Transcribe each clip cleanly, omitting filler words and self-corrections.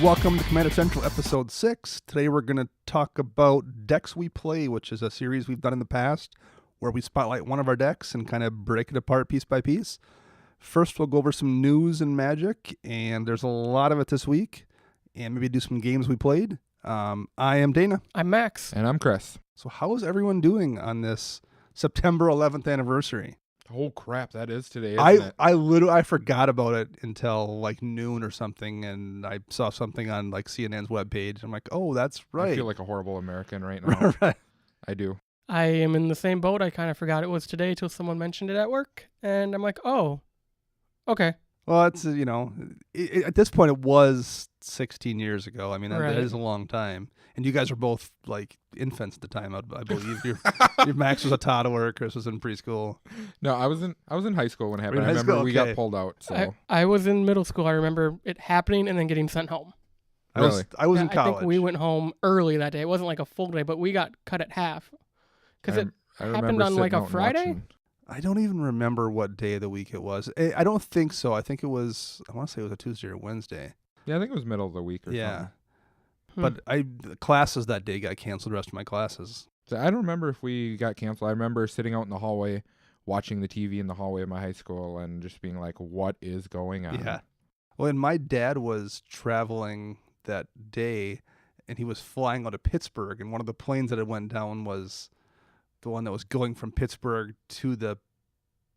Welcome to Commander Central Episode 6. Today we're going to talk about Decks We Play, which is a series we've done in the past where we spotlight one of our decks and kind of break it apart piece by piece. First, we'll go over some news in Magic, and there's a lot of it this week, and maybe do some games we played. I am Dana. I'm Max. And I'm Chris. So how is everyone doing on this September 11th anniversary? Oh crap, that is today, isn't it? I forgot about it until like noon or something, and I saw something on like CNN's webpage. I'm like, oh, that's right. I feel like a horrible American right now. Right. I do. I am in the same boat. I kind of forgot it was today till someone mentioned it at work, and I'm like, oh, okay. Well, it's, at this point, it was 16 years ago. I mean, that is a long time. And you guys were both, like, infants at the time, I believe. Your Max was a toddler, Chris was in preschool. No, I was in high school when it happened. I remember we got pulled out. So I was in middle school. I remember it happening and then getting sent home. Really? I was in college. I think we went home early that day. It wasn't like a full day, but we got cut at half. Because it happened on like a Friday? I don't even remember what day of the week it was. I don't think so. I think it was, I want to say it was a Tuesday or Wednesday. Yeah, I think it was middle of the week or something. But the classes that day got canceled, the rest of my classes. So I don't remember if we got canceled. I remember sitting out in the hallway, watching the TV in the hallway of my high school and just being like, what is going on? Yeah. Well, and my dad was traveling that day, and he was flying out of Pittsburgh, and one of the planes that had went down was the one that was going from Pittsburgh to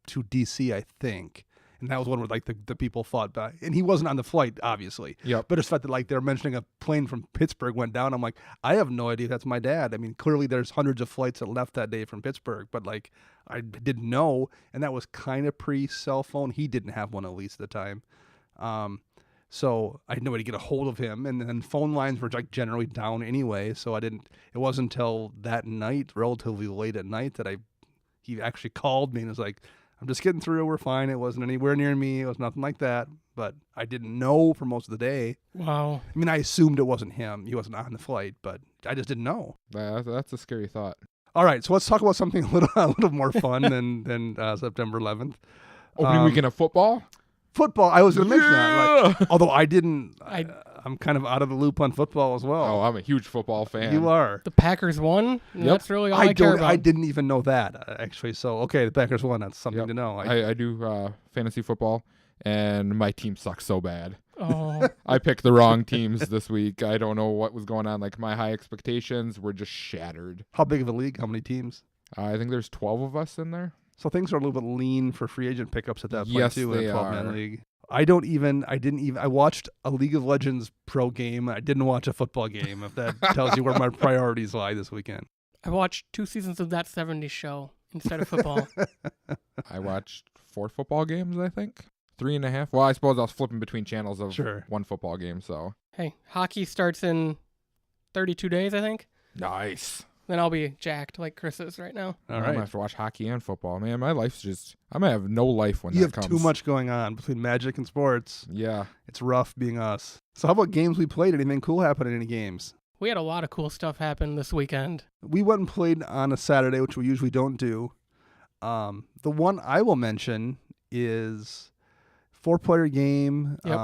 DC, I think. And that was one where like the people fought back. And he wasn't on the flight, obviously. Yep. But it's fact that like they're mentioning a plane from Pittsburgh went down. I'm like, I have no idea if that's my dad. I mean, clearly there's hundreds of flights that left that day from Pittsburgh, but like I didn't know. And that was kind of pre-cell phone. He didn't have one, at least at the time. So I had no way to get a hold of him. And then phone lines were like generally down anyway. So it wasn't until that night, relatively late at night, that he actually called me and was like, I'm just getting through. We're fine. It wasn't anywhere near me. It was nothing like that. But I didn't know for most of the day. Wow. I mean, I assumed it wasn't him. He wasn't on the flight, but I just didn't know. That's a scary thought. All right, so let's talk about something a little more fun than September 11th. Opening weekend of football? Football. I was going to mention that. Like, although I'm kind of out of the loop on football as well. Oh, I'm a huge football fan. You are. The Packers won? Yep. That's really all I care about. I didn't even know that, actually. So, okay, the Packers won. That's something to know. I do fantasy football, and my team sucks so bad. Oh. I picked the wrong teams this week. I don't know what was going on. Like, my high expectations were just shattered. How big of a league? How many teams? I think there's 12 of us in there. So things are a little bit lean for free agent pickups at that point, Yes, too, in they a 12-man are. league. I watched a League of Legends pro game. I didn't watch a football game, if that tells you where my priorities lie this weekend. I watched 2 seasons of That 70s Show instead of football. I watched 4 football games, I think. 3.5. Well, I suppose I was flipping between channels of one football game, so. Hey, hockey starts in 32 days, I think. Nice. Then I'll be jacked like Chris is right now. All I'm right. going to have to watch hockey and football. Man, my life's just, I'm going to have no life when You that have comes. too much going on between Magic and sports. Yeah. It's rough being us. So how about games we played? Anything cool happen in any games? We had a lot of cool stuff happen this weekend. We went and played on a Saturday, which we usually don't do. The one I will mention is 4-player game. Yep.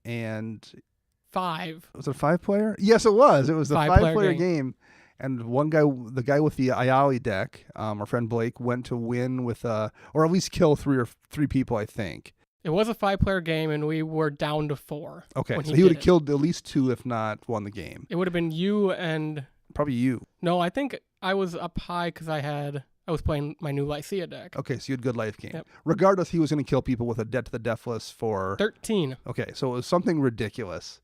And 5. was it a 5-player? Yes, it was. It was the 5-player 5-player game. And the guy with the Ayali deck, our friend Blake, went to win with or at least kill three people, I think. It was a 5-player game, and we were down to 4. Okay, so he would have killed at least 2, if not won the game. It would have been you and... Probably you. No, I think I was up high because I was playing my new Lycia deck. Okay, so you had good life game. Yep. Regardless, he was going to kill people with a Debt to the Deathless for... 13. Okay, so it was something ridiculous.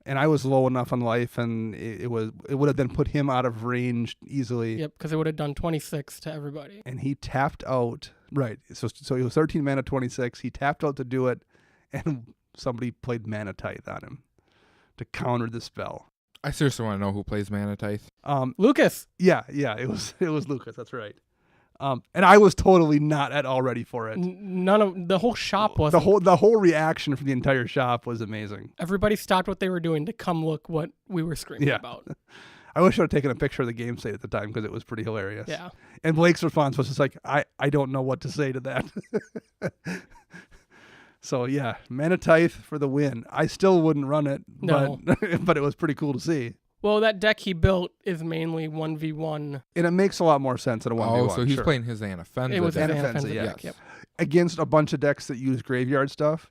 And I was low enough on life, and it would have then put him out of range easily. Yep, because it would have done 26 to everybody. And he tapped out. Right. So he was 13 mana, 26. He tapped out to do it, and somebody played Mana Tithe on him to counter the spell. I seriously want to know who plays Mana Tithe. Lucas. Yeah, it was Lucas. That's right. And I was totally not at all ready for it. None of the whole shop was. The whole reaction from the entire shop was amazing. Everybody stopped what they were doing to come look what we were screaming about. I wish I would have taken a picture of the game state at the time because it was pretty hilarious. Yeah. And Blake's response was just like, I don't know what to say to that. So yeah, Mana Tithe for the win. I still wouldn't run it, No. but it was pretty cool to see. Well, that deck he built is mainly 1v1. And it makes a lot more sense than a 1v1. Oh, so he's sure. playing his Anafenza. It was deck. an Anafenza, Anafenza yes. deck, yep. Against a bunch of decks that use graveyard stuff,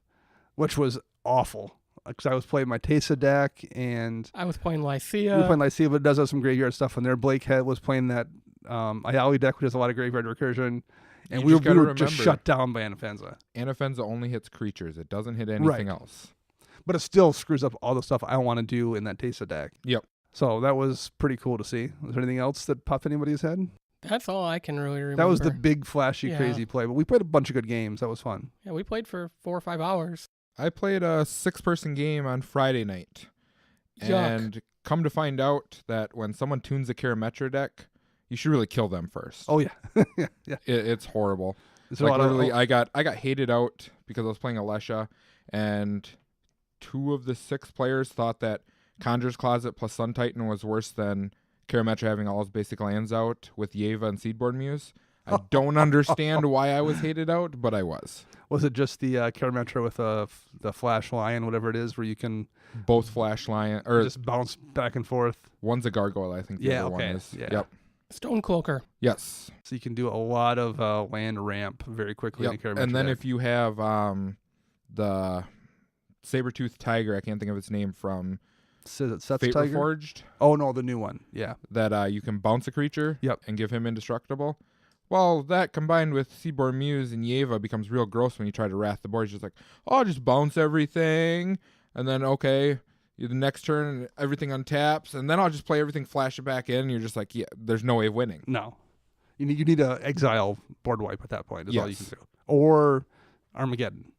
which was awful. Because I was playing my Tesa deck, and I was playing we were Lycia. playing Lycia, but it does have some graveyard stuff in there. Blake was playing that Ayali deck, which has a lot of graveyard recursion. And we were just shut down by Anafenza. Anafenza only hits creatures. It doesn't hit anything else. But it still screws up all the stuff I want to do in that Tesa deck. Yep. So that was pretty cool to see. Was there anything else that popped anybody's head? That's all I can really remember. That was the big, flashy, Yeah. crazy play. But we played a bunch of good games. That was fun. Yeah, we played for 4 or 5 hours. I played a 6-person game on Friday night. Yuck. And come to find out that when someone tunes a Karametra deck, you should really kill them first. Oh, yeah. yeah. It's horrible. Is there Like a lot literally, of, I got hated out because I was playing Alesha, and 2 of the 6 players thought that Conjurer's Closet plus Sun Titan was worse than Karametra having all his basic lands out with Yeva and Seedborn Muse. I don't understand why I was hated out, but I was. Was it just the Karametra with the Flash Lion, whatever it is, where you can Both Flash Lion, or just bounce back and forth? one's a Gargoyle, I think the Yeah, other okay. one is. Yeah. Yep. Stonecloaker. Yes. So you can do a lot of land ramp very quickly in a Yep. Karametra And then deck. if you have the Saber-toothed Tiger, I can't think of its name, from Is it Seth's Fate Tiger? Reforged, Oh, no, the new one. Yeah. that you can bounce a creature Yep. and give him indestructible. Well, that combined with Seaborn Muse and Yeva becomes real gross when you try to wrath the board. It's just like, oh, I'll just bounce everything, and then, okay, the next turn, everything untaps, and then I'll just play everything, flash it back in, and you're just like, yeah, there's no way of winning. No. You need a exile board wipe at that point is all you Yes. can do. Or Armageddon.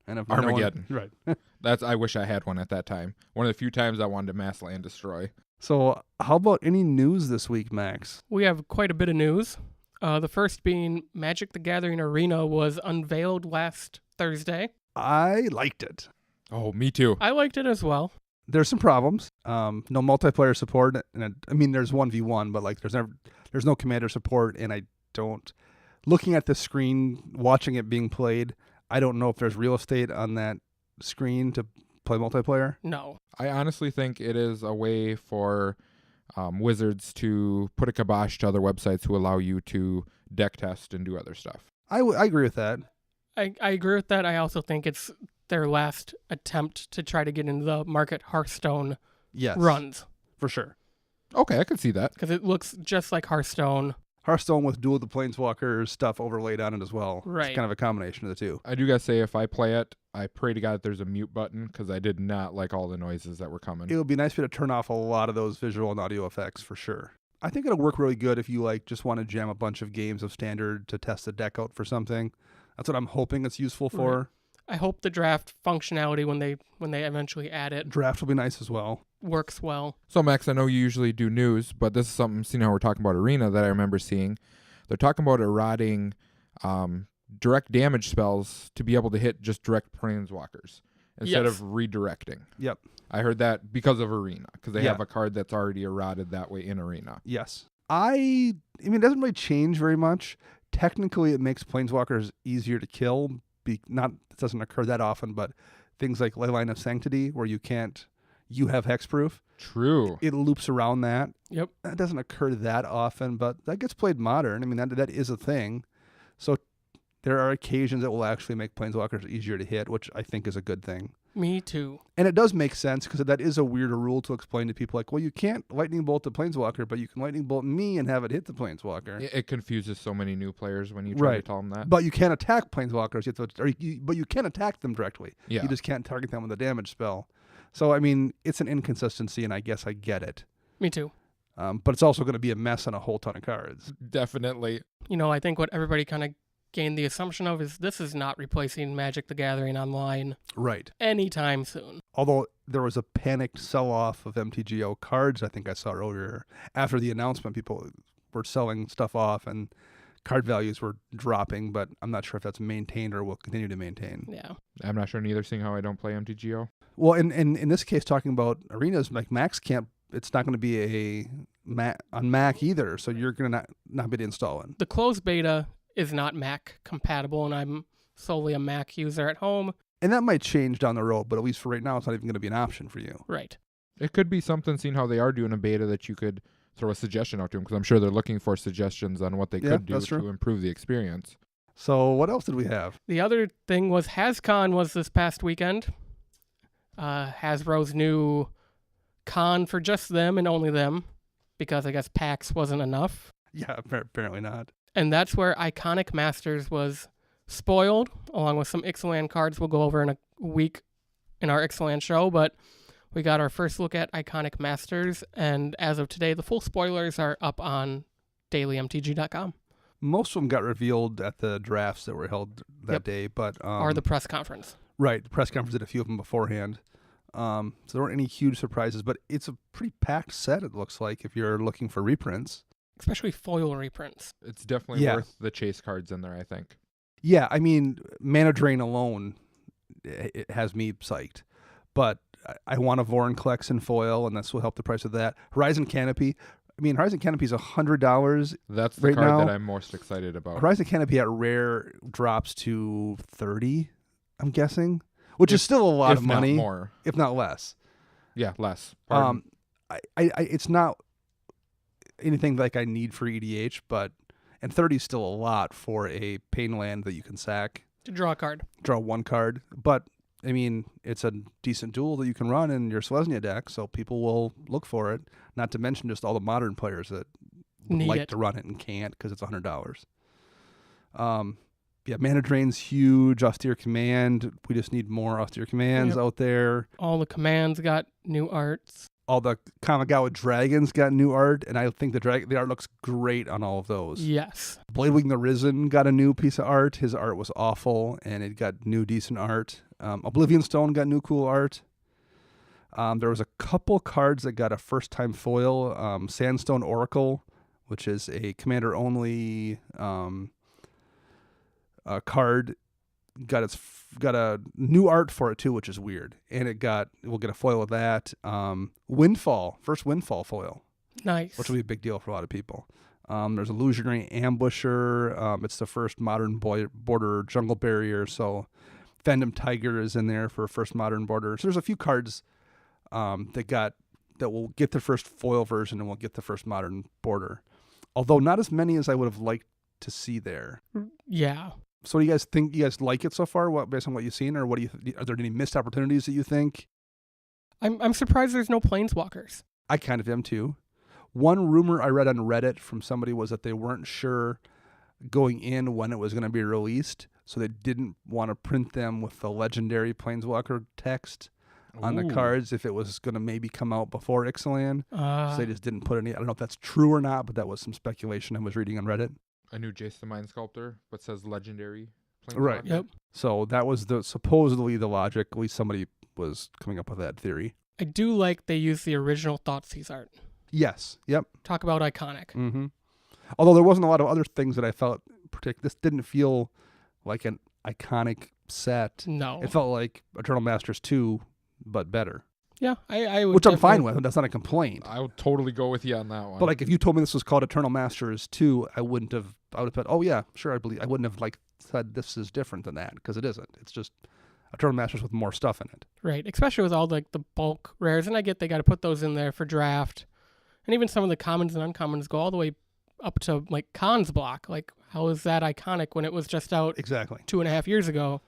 And if Armageddon. No one, right. I wish I had one at that time. One of the few times I wanted to mass land destroy. So how about any news this week, Max? We have quite a bit of news. The first being Magic the Gathering Arena was unveiled last Thursday. I liked it. Oh, me too. I liked it as well. There's some problems. No multiplayer support, and there's 1v1, but like there's no commander support, and I don't. Looking at the screen, watching it being played, I don't know if there's real estate on that screen to play multiplayer. No. I honestly think it is a way for Wizards to put a kibosh to other websites who allow you to deck test and do other stuff. I agree with that. I agree with that. I also think it's their last attempt to try to get into the market Hearthstone Yes, runs. for sure. Okay, I could see that. Because it looks just like Hearthstone. Hearthstone with Duel of the Planeswalkers stuff overlaid on it as well. Right. It's kind of a combination of the two. I do gotta say, if I play it, I pray to God that there's a mute button, because I did not like all the noises that were coming. It would be nice for you to turn off a lot of those visual and audio effects for sure. I think it'll work really good if you just want to jam a bunch of games of Standard to test the deck out for something. That's what I'm hoping it's useful for. Right. I hope the draft functionality when they eventually add it Draft will be nice as well. works well. So, Max, I know you usually do news, but this is something, seeing how we're talking about Arena, that I remember seeing. They're talking about eroding direct damage spells to be able to hit just direct planeswalkers instead Yes. of redirecting. Yep. I heard that because of Arena, because they Yeah. have a card that's already eroded that way in Arena. Yes. I mean, it doesn't really change very much. Technically, it makes planeswalkers easier to kill. It doesn't occur that often, but things like Leyline of Sanctity, where you have hexproof, True. it loops around that. Yep. That doesn't occur that often, but that gets played modern. I mean, that is a thing. So there are occasions that will actually make planeswalkers easier to hit, which I think is a good thing. Me too. And it does make sense because that is a weirder rule to explain to people. Like, well, you can't lightning bolt the planeswalker, but you can lightning bolt me and have it hit the planeswalker. It confuses so many new players when you try to Right. tell them that. But you can attack planeswalkers. But you can attack them directly. Yeah. You just can't target them with a damage spell. So, I mean, it's an inconsistency, and I guess I get it. Me too. But it's also going to be a mess on a whole ton of cards. Definitely. I think what everybody kind of gained the assumption of is this is not replacing Magic the Gathering online Right. anytime soon. Although there was a panicked sell-off of MTGO cards, I think I saw earlier. After the announcement, people were selling stuff off, and card values were dropping, but I'm not sure if that's maintained or will continue to maintain. Yeah. I'm not sure neither, seeing how I don't play MTGO. Well, in this case, talking about arenas, like Max can't. It's not going to be on Mac either, so you're going to not be able to install it. The closed beta is not Mac compatible, and I'm solely a Mac user at home. And that might change down the road, but at least for right now, it's not even going to be an option for you. Right. It could be something, seeing how they are doing a beta, that you could throw a suggestion out to them, because I'm sure they're looking for suggestions on what they could do to improve the experience. So what else did we have? The other thing was HasCon was this past weekend. Hasbro's new con for just them and only them, because I guess PAX wasn't enough. Yeah, apparently not. And that's where Iconic Masters was spoiled, along with some Ixalan cards we'll go over in a week in our Ixalan show, but we got our first look at Iconic Masters, and as of today, the full spoilers are up on dailymtg.com. Most of them got revealed at the drafts that were held that day, but or the press conference. Right, the press conference did a few of them beforehand. So there weren't any huge surprises, but it's a pretty packed set, it looks like, if you're looking for reprints. Especially foil reprints. It's definitely worth the chase cards in there, I think. Yeah, I mean, Mana Drain alone, it has me psyched. But I want a Vorinclex in foil, and this will help the price of that. Horizon Canopy. I mean, Horizon Canopy is $100. That's the right card now. that I'm most excited about. Horizon Canopy at rare drops to $30, I'm guessing, which is still a lot of money. If not more. If not less. Yeah, less. It's not anything like I need for EDH, and 30 is still a lot for a pain land that you can sack. To draw a card. Draw one card. But, I mean, it's a decent duel that you can run in your Selesnya deck, so people will look for it. Not to mention just all the modern players that would like to run it and can't because it's $100. Yeah, Mana Drain's huge. Austere Command. We just need more Austere Commands out there. All the commands got new arts. All the Kamigawa Dragons got new art, and I think the art looks great on all of those. Yes. Bladewing the Risen got a new piece of art. His art was awful, and it got new decent art. Oblivion Stone got new cool art. There was a couple cards that got a first-time foil. Sandstone Oracle, which is a commander-only card, got a new art for it too, which is weird. And we'll get a foil of that. Windfall, first Windfall foil. Nice. Which will be a big deal for a lot of people. There's Illusionary Ambusher. It's the first modern border jungle barrier, so Phantom Tiger is in there for first modern border. So there's a few cards that will get the first foil version and will get the first modern border. Although not as many as I would have liked to see there. Yeah. So do you guys think you guys like it so far? Based on what you've seen, or what are there any missed opportunities that you think? I'm surprised there's no planeswalkers. I kind of am too. One rumor I read on Reddit from somebody was that they weren't sure going in when it was going to be released, so they didn't want to print them with the legendary planeswalker text on the cards if it was going to maybe come out before Ixalan. So they just didn't put any. I don't know if that's true or not, but that was some speculation I was reading on Reddit. A new Jace the Mind Sculptor, but says legendary. Right. Yep. So that was supposedly the logic. At least somebody was coming up with that theory. I do like they use the original Thoughtseize art. Yes. Yep. Talk about iconic. Mm-hmm. Although there wasn't a lot of other things that I felt this didn't feel like an iconic set. No. It felt like Eternal Masters 2, but better. Yeah, I would. Which I'm fine with. That's not a complaint. I would totally go with you on that one. But like, if you told me this was called Eternal Masters 2, I would have thought, oh yeah, sure, I believe. I wouldn't have said this is different than that, because it isn't. It's just Eternal Masters with more stuff in it. Right, especially with all the bulk rares, and I get they got to put those in there for draft, and even some of the commons and uncommons go all the way up to like Khan's block. Like, how is that iconic when it was just out exactly 2.5 years ago?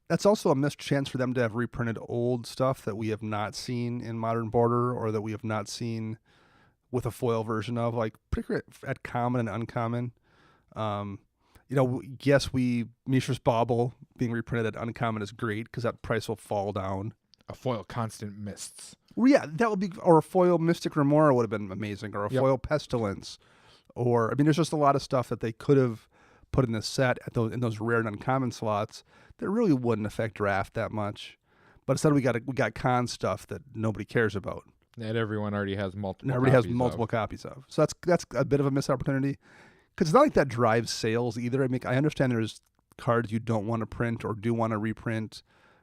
That's also a missed chance for them to have reprinted old stuff that we have not seen in Modern Border, or that we have not seen with a foil version of, like particularly at common and uncommon. Yes, Mishra's Bauble being reprinted at uncommon is great because that price will fall down. A foil Constant Mists. Well, yeah, that would be, or a foil Mystic Remora would have been amazing, or a foil Pestilence, or there's just a lot of stuff that they could have put in this set in those rare and uncommon slots that really wouldn't affect draft that much. But instead we got con stuff that nobody cares about. That everyone already has multiple. Copies of. So that's a bit of a missed opportunity, because it's not like that drives sales either. I understand there's cards you don't want to print or do want to reprint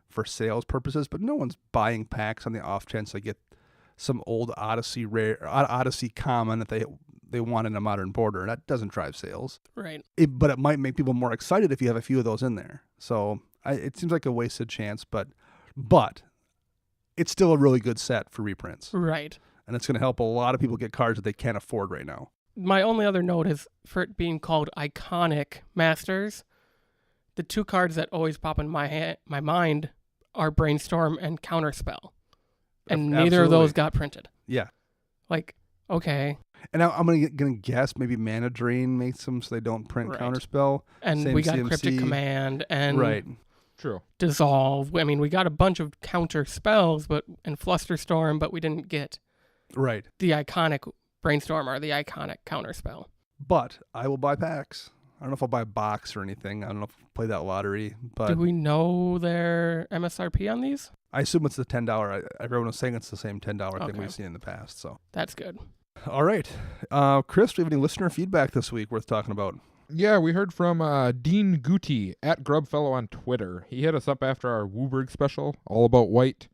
for sales purposes, but no one's buying packs on the off chance they get some old Odyssey common that they want in a modern border. That doesn't drive sales. Right. But it might make people more excited if you have a few of those in there. So it seems like a wasted chance, but it's still a really good set for reprints. Right. And it's going to help a lot of people get cards that they can't afford right now. My only other note is for it being called Iconic Masters, the two cards that always pop in my mind are Brainstorm and Counterspell. And neither of those got printed. Yeah. Like, okay. And now I'm gonna guess maybe Mana Drain makes them so they don't print Right. Counterspell. And Same we got CMC. Cryptic Command and Right. True. Dissolve. I mean, we got a bunch of counter spells and Flusterstorm, but we didn't get Right. the iconic Brainstorm or the iconic Counterspell. But I will buy packs. I don't know if I'll buy a box or anything. I don't know if I'll play that lottery. But Do we know their MSRP on these? I assume it's the $10. Everyone was saying it's the same $10 thing Okay. we've seen in the past. So That's good. all right, Chris, do you have any listener feedback this week worth talking about? Yeah, we heard from Dean Guti at Grubfellow on Twitter. He hit us up after our Wooburg special, all about white.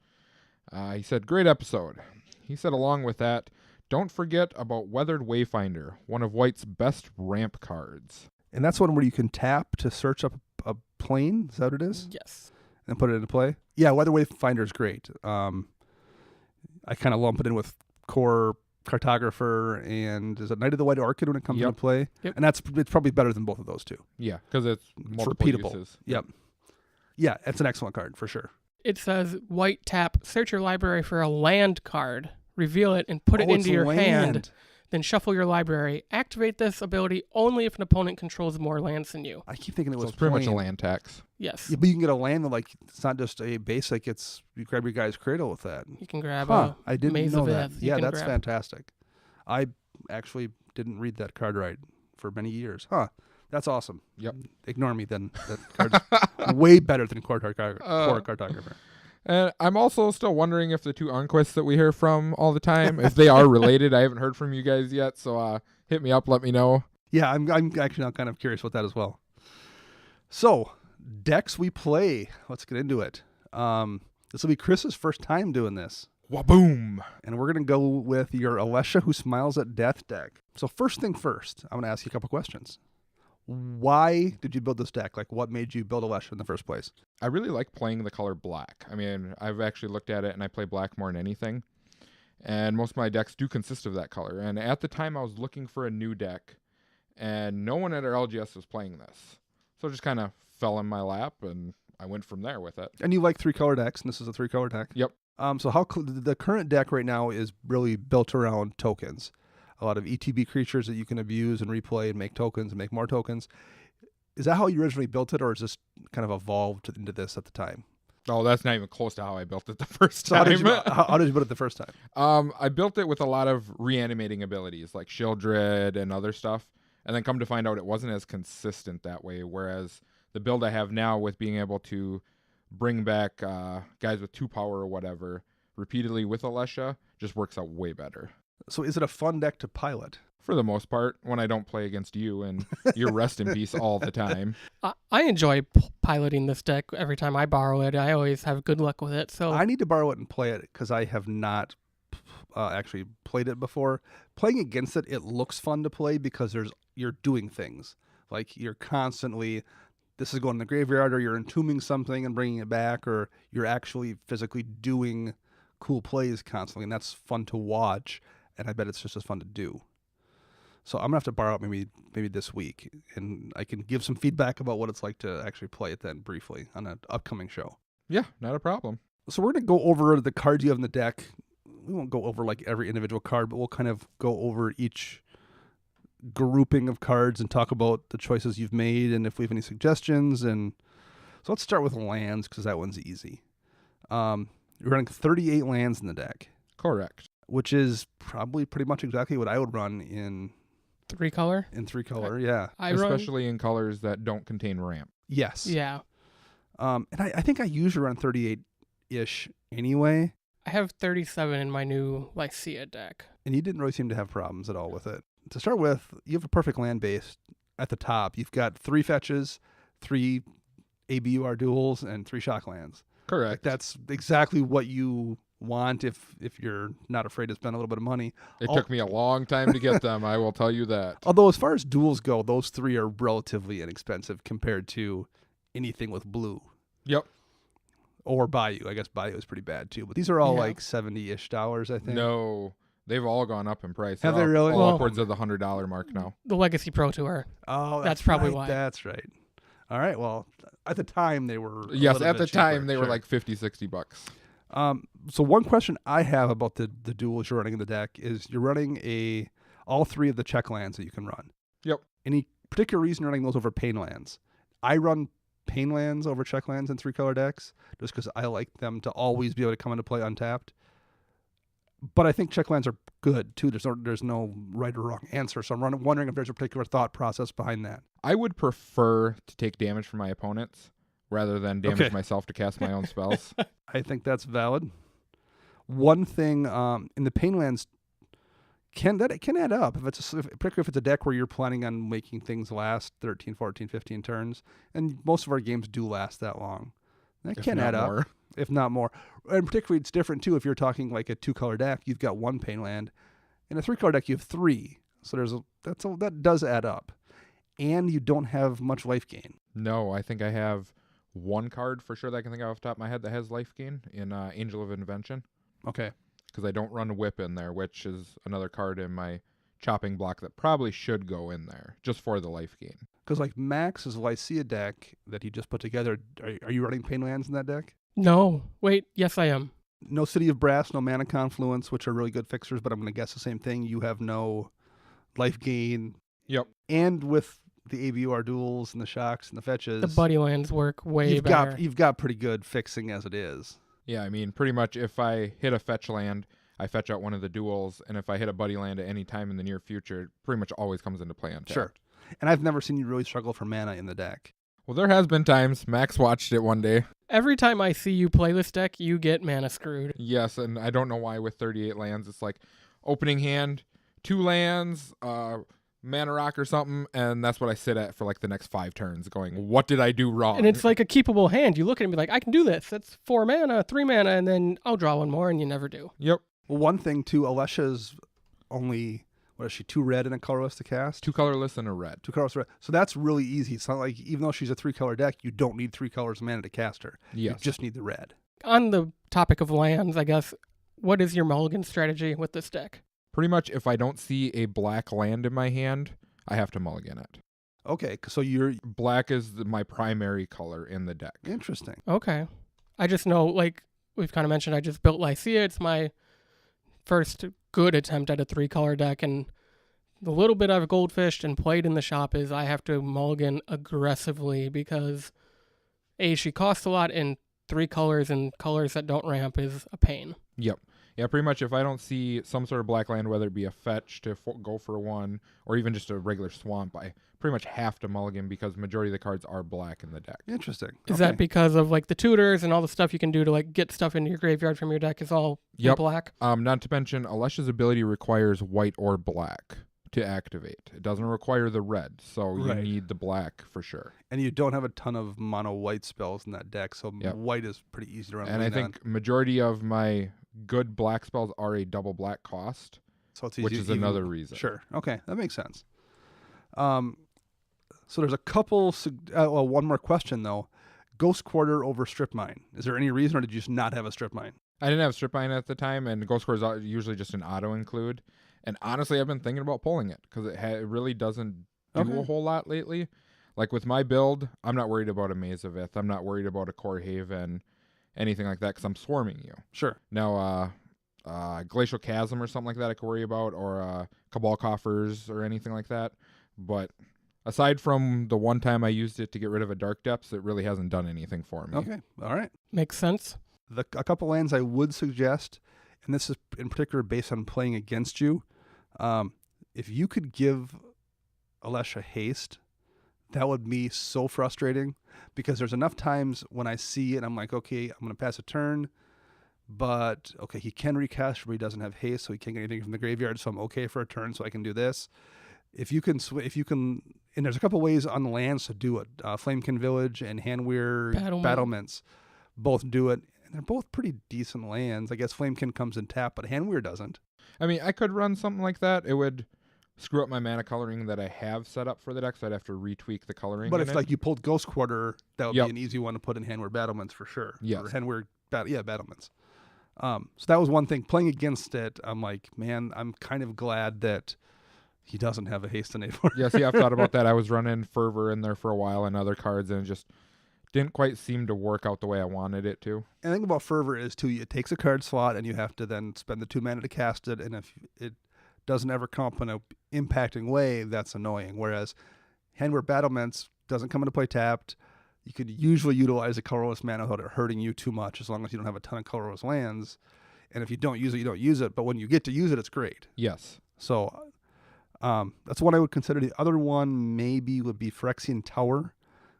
He said, great episode. He said, along with that, don't forget about Weathered Wayfinder, one of white's best ramp cards. And that's one where you can tap to search up a plane. Is that what it is? Yes. And put it into play. Yeah, Weather Wayfinder is great. I kind of lump it in with Core Cartographer and is it Night of the White Orchid when it comes into play? Yep. And it's probably better than both of those two. Yeah, because it's multiple repeatable. uses. Yep. Yeah, it's an excellent card for sure. It says white tap, search your library for a land card, reveal it, and put it into your hand. Then shuffle your library. Activate this ability only if an opponent controls more lands than you. I keep thinking it So was it's pretty much a plain. land tax. Yes. Yeah, but you can get a land that it's not just a basic. It's you grab your guy's cradle with that. You can grab I didn't Maze know of that. Ith. You Yeah, can that's grab- fantastic. I actually didn't read that card right for many years. That's awesome. Yep. Ignore me then. That card's way better than Core Cartographer. And I'm also still wondering if the two Unquests that we hear from all the time, if they are related. I haven't heard from you guys yet, so hit me up, let me know. Yeah, I'm actually now kind of curious about that as well. So, decks we play. Let's get into it. This will be Chris's first time doing this. Waboom! And we're going to go with your Alesha Who Smiles at Death deck. So first thing first, I'm going to ask you a couple questions. Why did you build this deck? Like, what made you build Alesha in the first place? I really like playing the color black. I mean, I've actually looked at it and I play black more than anything. And most of my decks do consist of that color. And at the time, I was looking for a new deck, and no one at our LGS was playing this. So it just kind of fell in my lap, and I went from there with it. And you like 3-color decks, and this is a 3-color deck? Yep. So the current deck right now is really built around tokens. A lot of ETB creatures that you can abuse and replay and make tokens and make more tokens. Is that how you originally built it, or is this kind of evolved into this at the time? Oh, that's not even close to how I built it the first So time. how did you build it the first time? I built it with a lot of reanimating abilities like Shieldred and other stuff, and then come to find out it wasn't as consistent that way, whereas the build I have now with being able to bring back guys with 2 power or whatever repeatedly with Alesha just works out way better. So is it a fun deck to pilot? For the most part, when I don't play against you and you're rest in peace all the time. I enjoy piloting this deck every time I borrow it. I always have good luck with it. So I need to borrow it and play it because I have not actually played it before. Playing against it, it looks fun to play because you're doing things. Like you're constantly, this is going in the graveyard, or you're entombing something and bringing it back, or you're actually physically doing cool plays constantly, and that's fun to watch, and I bet it's just as fun to do. So I'm going to have to borrow it maybe this week, and I can give some feedback about what it's like to actually play it then briefly on an upcoming show. Yeah, not a problem. So we're going to go over the cards you have in the deck. We won't go over like every individual card, but we'll kind of go over each grouping of cards and talk about the choices you've made and if we have any suggestions. And so let's start with lands because that one's easy. You're running 38 lands in the deck. Correct. Which is probably pretty much exactly what I would run in 3-color. In 3-color, yeah. Especially in colors that don't contain ramp. Yes. Yeah. And I think I usually run 38-ish anyway. I have 37 in my new Lycia deck. And you didn't really seem to have problems at all with it. To start with, you have a perfect land base at the top. You've got 3 fetches, 3 ABUR duels, and 3 shock lands. Correct. Like that's exactly what you want if you're not afraid to spend a little bit of money. It took me a long time to get them, I will tell you that. Although as far as duels go, those 3 are relatively inexpensive compared to anything with blue. Yep. Or Bayou. I guess Bayou is pretty bad too. But these are all Yeah. like $70-ish, I think. No, they've all gone up in price. Have They're they really? all Well- upwards of the $100 mark now. The Legacy Pro Tour. Oh, That's probably right, why. That's right. All right. Well, at the time they were. a Yes, little at bit the cheaper, time they were sure. like $50-$60. So one question I have about the duels you're running in the deck is you're running all 3 of the check lands that you can run. Yep. Any particular reason you're running those over pain lands? I run pain lands over check lands in 3-color decks just because I like them to always be able to come into play untapped. But I think check lands are good too. There's no right or wrong answer. So I'm wondering if there's a particular thought process behind that. I would prefer to take damage from my opponents rather than damage Okay. myself to cast my own spells. I think that's valid. One thing in the pain lands it can add up particularly if it's a deck where you're planning on making things last 13, 14, 15 turns, and most of our games do last that long. That If can not add up, more. if not more. And particularly it's different too if you're talking like a 2-color deck, you've got 1 pain land. In a 3-color deck you have 3. So that does add up. And you don't have much life gain. No, I think I have 1 card for sure that I can think of off the top of my head that has life gain in Angel of Invention. Okay. Because I don't run a whip in there, which is another card in my chopping block that probably should go in there just for the life gain. Because like Max's Lycia deck that he just put together, are you running pain lands in that deck? No. Wait, yes, I am. No City of Brass, no Mana Confluence, which are really good fixers, but I'm going to guess the same thing. You have no life gain. Yep. And with the AVUR duels and the shocks and the fetches, The buddy lands work way you've better. got you've got pretty good fixing as it is. Yeah, I mean, pretty much if I hit a fetch land, I fetch out one of the duels, and if I hit a buddy land at any time in the near future, it pretty much always comes into play untapped. Sure. And I've never seen you really struggle for mana in the deck. Well, there has been times. Max watched it one day. Every time I see you play this deck, you get mana screwed. Yes, and I don't know why with 38 lands, it's like opening hand, 2 lands, mana rock or something, and that's what I sit at for like the next 5 turns going, what did I do wrong? And it's like a keepable hand. You look at it and be like, I can do this. That's 4 mana, 3 mana, and then I'll draw 1 more, and you never do. Yep. Well, one thing too, Alesha's only, what is she, 2 red and a colorless to cast? 2 colorless and a red. 2 colors red. So that's really easy. It's not like, even though she's a 3-color deck, you don't need 3 colors of mana to cast her. You Yes. just need the red. On the topic of lands, I guess, what is your mulligan strategy with this deck? Pretty much if I don't see a black land in my hand, I have to mulligan it. Okay, so you're Black is my primary color in the deck. interesting. Okay. I just know, like we've kind of mentioned, I just built Lycia. It's my first good attempt at a 3-color deck, and the little bit I've goldfished and played in the shop is I have to mulligan aggressively because A, she costs a lot, and 3 colors and colors that don't ramp is a pain. Yep. Yeah, pretty much if I don't see some sort of black land, whether it be a fetch to go for 1 or even just a regular swamp, I pretty much have to mulligan because majority of the cards are black in the deck. Interesting. Is Okay. that because of like the tutors and all the stuff you can do to like get stuff into your graveyard from your deck is all in Yep. black? Not to mention, Alesha's ability requires white or black to activate. It doesn't require the red, so you Right. need the black for sure. And you don't have a ton of mono white spells in that deck, so Yep. white is pretty easy to run. And I lean think on. majority of my good black spells are a double black cost, So it's which easy, is even- another reason. Sure. Okay, that makes sense. So there's a couple. One more question though. Ghost Quarter over Strip Mine. Is there any reason, or did you just not have a Strip Mine? I didn't have strip mine at the time, and Ghost Core is usually just an auto include. And honestly, I've been thinking about pulling it because it really doesn't do Okay. a whole lot lately. Like with my build, I'm not worried about a Maze of Ith. I'm not worried about a Core Haven, anything like that, because I'm swarming you. Sure. Now, Glacial Chasm or something like that I could worry about, or Cabal Coffers or anything like that. But aside from the one time I used it to get rid of a Dark Depths, it really hasn't done anything for me. Okay. All right. Makes sense. A couple lands I would suggest, and this is in particular based on playing against you. If you could give Alesha haste, that would be so frustrating because there's enough times when I see it, I'm like, okay, I'm going to pass a turn, but okay, he can recast, but he doesn't have haste, so he can't get anything from the graveyard, so I'm okay for a turn, so I can do this. If you can, and there's a couple ways on the lands to do it. Flamekin Village and Handweir Battlement. Battlements both do it. And they're both pretty decent lands. I guess Flamekin comes in tap, but Handweir doesn't. I mean, I could run something like that. It would screw up my mana coloring that I have set up for the deck, so I'd have to retweak the coloring. But in if it. like you pulled Ghost Quarter, that would Yep. be an easy one to put in Handweir Battlements for sure. Yes. Or Handweir, Battlements. So that was one thing. Playing against it, I'm like, man, I'm kind of glad that he doesn't have a haste enabler. Yeah, see, I've thought about that. I was running Fervor in there for a while and other cards, and it just didn't quite seem to work out the way I wanted it to. And the thing about Fervor is, too, it takes a card slot, and you have to then spend the 2 mana to cast it, and if it doesn't ever come up in an impacting way, that's annoying. Whereas Handweir Battlements doesn't come into play tapped. You could usually utilize a colorless mana without it hurting you too much, as long as you don't have a ton of colorless lands. And if you don't use it, you don't use it. But when you get to use it, it's great. Yes. So that's one I would consider. The other one maybe would be Phyrexian Tower,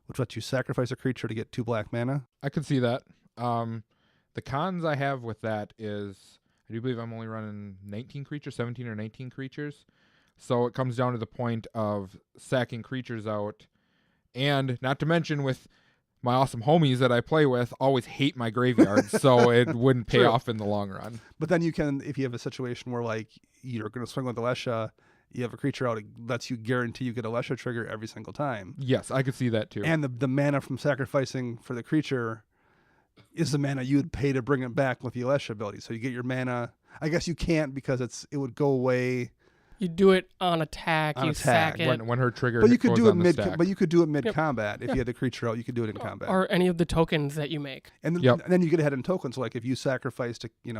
which lets you sacrifice a creature to get 2 black mana. I could see that. The cons I have with that is I do believe I'm only running 19 creatures, 17 or 19 creatures. So it comes down to the point of sacking creatures out. And not to mention with my awesome homies that I play with always hate my graveyard, so it wouldn't pay True. off in the long run. But then you can, if you have a situation where like you're going to swing with Alesha, you have a creature out, it lets you guarantee you get a Alesha trigger every single time. Yes, I could see that too. And the mana from sacrificing for the creature is the mana you would pay to bring it back with the Alesha ability. So you get your mana. I guess you can't because it would go away. You do it on attack. On you attack. sack it. When her trigger But you could goes do it on the mid. stack. But you could do it mid Yep. combat if Yeah. you had the creature out. You could do it in combat. Or any of the tokens that you make. And then, Yep. and then you get ahead in tokens. Like if you sacrificed to, get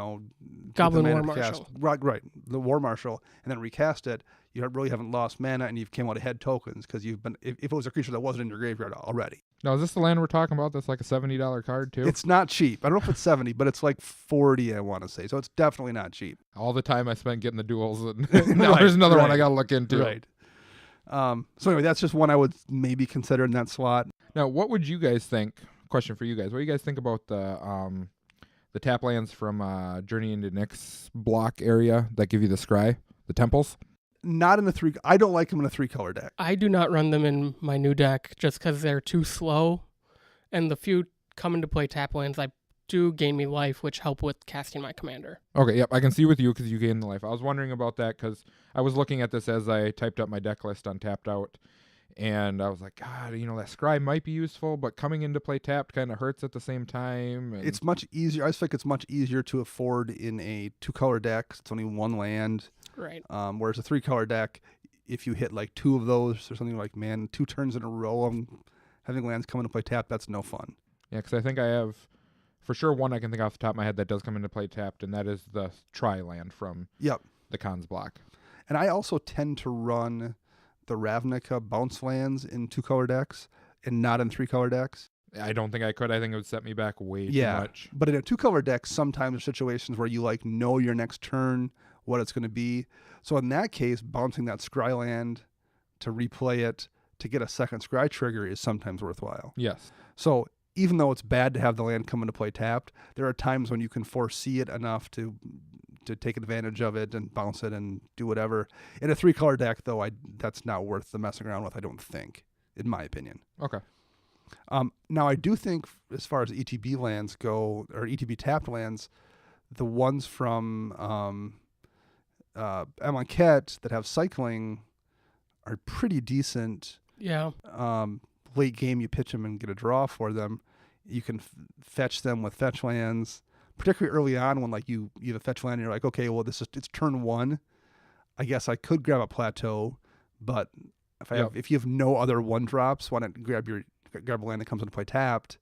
Goblin the mana War to cast- Marshal. right, the War Marshal, and then recast it, you really haven't lost mana, and you've came out ahead tokens because you've been. If it was a creature that wasn't in your graveyard already, Now, is this the land we're talking about that's like a $70 card too? it's not cheap. I don't know if it's 70, but it's like 40. I want to say, so it's definitely not cheap. All the time I spent getting the duels, and now there's another one I right. got to look into. Right. So anyway, that's just one I would maybe consider in that slot. Now, what would you guys think? Question for you guys: what do you guys think about the tap lands from Journey into Nyx block area that give you the scry, the temples? Not in a 3. I don't like them in a 3-color deck. I do not run them in my new deck just because they're too slow. And the few come into play tap lands, I do gain me life, which help with casting my commander. Okay, yep, I can see with you because you gain the life. I was wondering about that because I was looking at this as I typed up my deck list on Tapped Out, and I was like, God, that scry might be useful, but coming into play tapped kind of hurts at the same time. And It's much easier. I just think it's much easier to afford in a 2-color deck. It's only 1 land. Right. Whereas a 3-color deck, if you hit like 2 of those or something like, man, 2 turns in a row, I'm having lands come into play tapped. That's no fun. yeah, because I think I have for sure one I can think off the top of my head that does come into play tapped, and that is the Tri land from Yep. the cons block. And I also tend to run the Ravnica bounce lands in 2-color decks and not in 3-color decks. I don't think I could. I think it would set me back way too Yeah. much. But in a 2-color deck, sometimes there's situations where you like know your next turn, what it's going to be. So in that case, bouncing that scry land to replay it to get a second scry trigger is sometimes worthwhile. Yes. So even though it's bad to have the land come into play tapped, there are times when you can foresee it enough to take advantage of it and bounce it and do whatever. In a 3-color deck, though, that's not worth the messing around with, I don't think, in my opinion. Okay. Now, I do think as far as ETB lands go, or ETB tapped lands, the ones from Amonkhet that have cycling are pretty decent. Yeah. Late game, you pitch them and get a draw for them. You can fetch them with fetch lands, particularly early on when like you have a fetch land and you're like, okay, well it's turn 1. I guess I could grab a plateau, but if you have no other 1-drops, why not grab a land that comes into play tapped?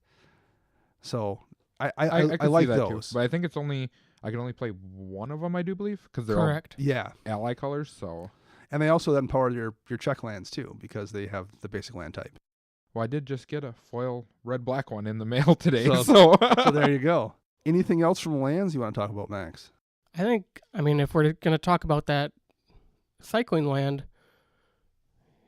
So I could like see that those. too, but I think I can only play one of them, I do believe, because they're Correct. Yeah. all ally colors. So, And they also then power your check lands too, because they have the basic land type. well, I did just get a foil red-black one in the mail today. So- So, So there you go. Anything else from lands you want to talk about, Max? I think, if we're going to talk about that cycling land,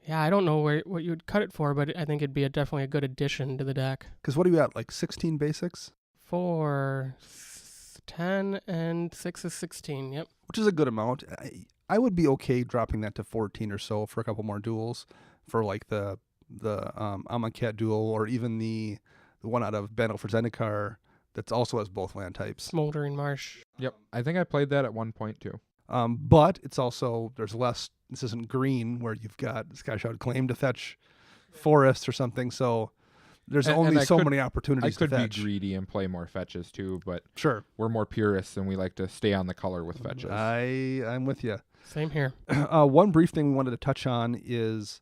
yeah, I don't know what you would cut it for, but I think it'd be definitely a good addition to the deck. Because what are you at, like 16 basics? 4, 10, and 6 is 16, yep. Which is a good amount. I would be okay dropping that to 14 or so for a couple more duels for like the Amonkhet duel, or even the one out of Battle for Zendikar, that also has both land types. Smoldering Marsh. Yep. I think I played that at one point too. But it's also, there's less, this isn't green where you've got Skyshroud Claim to fetch forests or something. So there's only so many opportunities to fetch. I could be greedy and play more fetches too, but sure, we're more purists and we like to stay on the color with fetches. I'm with you. Same here. One brief thing we wanted to touch on is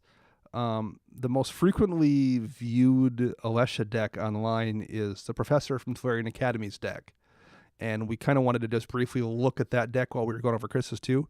the most frequently viewed Alesha deck online is the Professor from Tolarian Academy's deck. And we kind of wanted to just briefly look at that deck while we were going over Chris's too.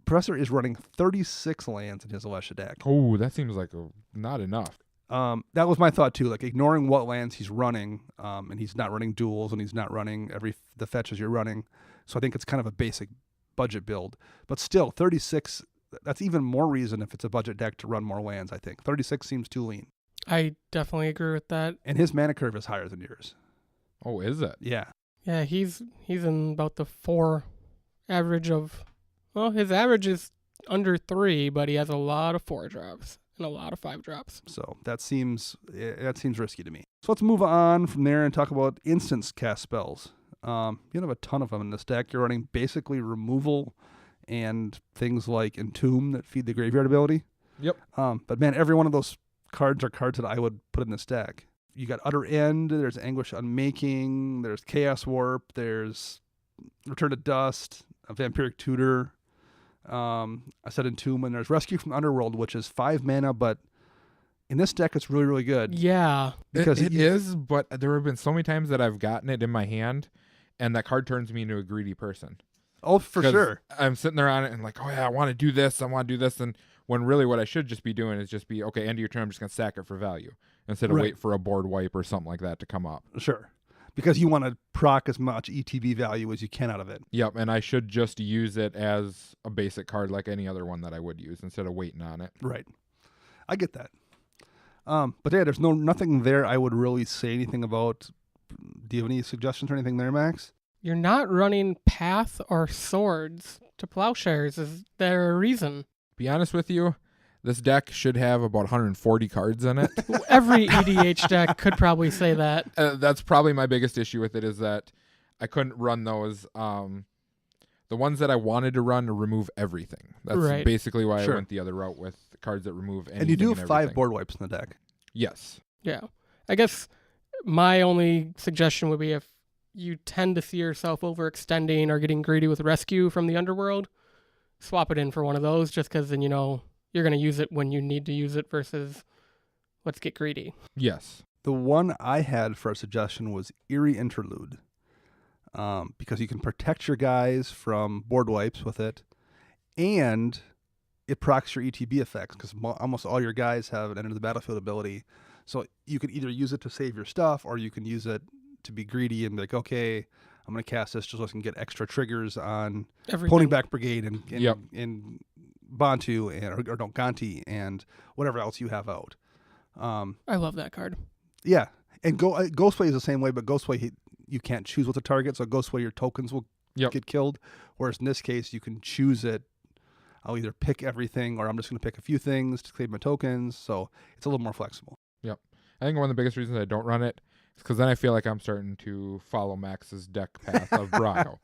Professor is running 36 lands in his Alesha deck. Oh, that seems like not enough. That was my thought too, like ignoring what lands he's running, and he's not running duels and he's not running the fetches you're running. So I think it's kind of a basic budget build. But still, 36, that's even more reason if it's a budget deck to run more lands, I think. 36 seems too lean. I definitely agree with that. And his mana curve is higher than yours. Oh, is it? Yeah. Yeah, he's in about the 4 average of, well, his average is under 3, but he has a lot of 4 drops and a lot of 5 drops. So that seems risky to me. So let's move on from there and talk about instance cast spells. You don't have a ton of them in this deck. You're running basically removal and things like Entomb that feed the graveyard ability. Yep. But man, every one of those cards are cards that I would put in this deck. You got Utter End, there's Anguish Unmaking, there's Chaos Warp, there's Return to Dust, a Vampiric Tutor. I said Entomb, and there's Rescue from Underworld, which is 5 mana, but in this deck it's really, really good. Yeah. Because it is, but there have been so many times that I've gotten it in my hand, and that card turns me into a greedy person. Oh, for sure. I'm sitting there on it and like, oh yeah, I want to do this, and when really what I should just be doing is just be, okay, end of your turn, I'm just going to sack it for value instead of wait for a board wipe or something like that to come up. Sure. Because you want to proc as much ETB value as you can out of it. Yep, and I should just use it as a basic card like any other one that I would use instead of waiting on it. Right. I get that. But yeah, there's nothing there I would really say anything about. Do you have any suggestions or anything there, Max? You're not running Path or Swords to Plowshares. Is there a reason? Be honest with you, this deck should have about 140 cards in it. Every EDH deck could probably say that. That's probably my biggest issue with it is that I couldn't run those. The ones that I wanted to run to remove everything. That's basically why I went the other route with the cards that remove anything. And you do have 5 everything. board wipes in the deck. Yes. Yeah. I guess my only suggestion would be if you tend to see yourself overextending or getting greedy with Rescue from the Underworld, swap it in for one of those just because then you know you're going to use it when you need to use it versus let's get greedy. Yes. The one I had for a suggestion was Eerie Interlude. Because you can protect your guys from board wipes with it, and it procs your ETB effects because almost all your guys have an Enter the Battlefield ability. So you can either use it to save your stuff, or you can use it to be greedy and be like, okay, I'm going to cast this just so I can get extra triggers on Pony Back Brigade and Bantu or Donkanti and whatever else you have out. I love that card. Yeah, and Ghostway is the same way, but Ghostway you can't choose what to target, so Ghostway your tokens will get killed. Whereas in this case, you can choose it. I'll either pick everything, or I'm just going to pick a few things to save my tokens. So it's a little more flexible. Yep. I think one of the biggest reasons I don't run it is because then I feel like I'm starting to follow Max's deck path of Brago.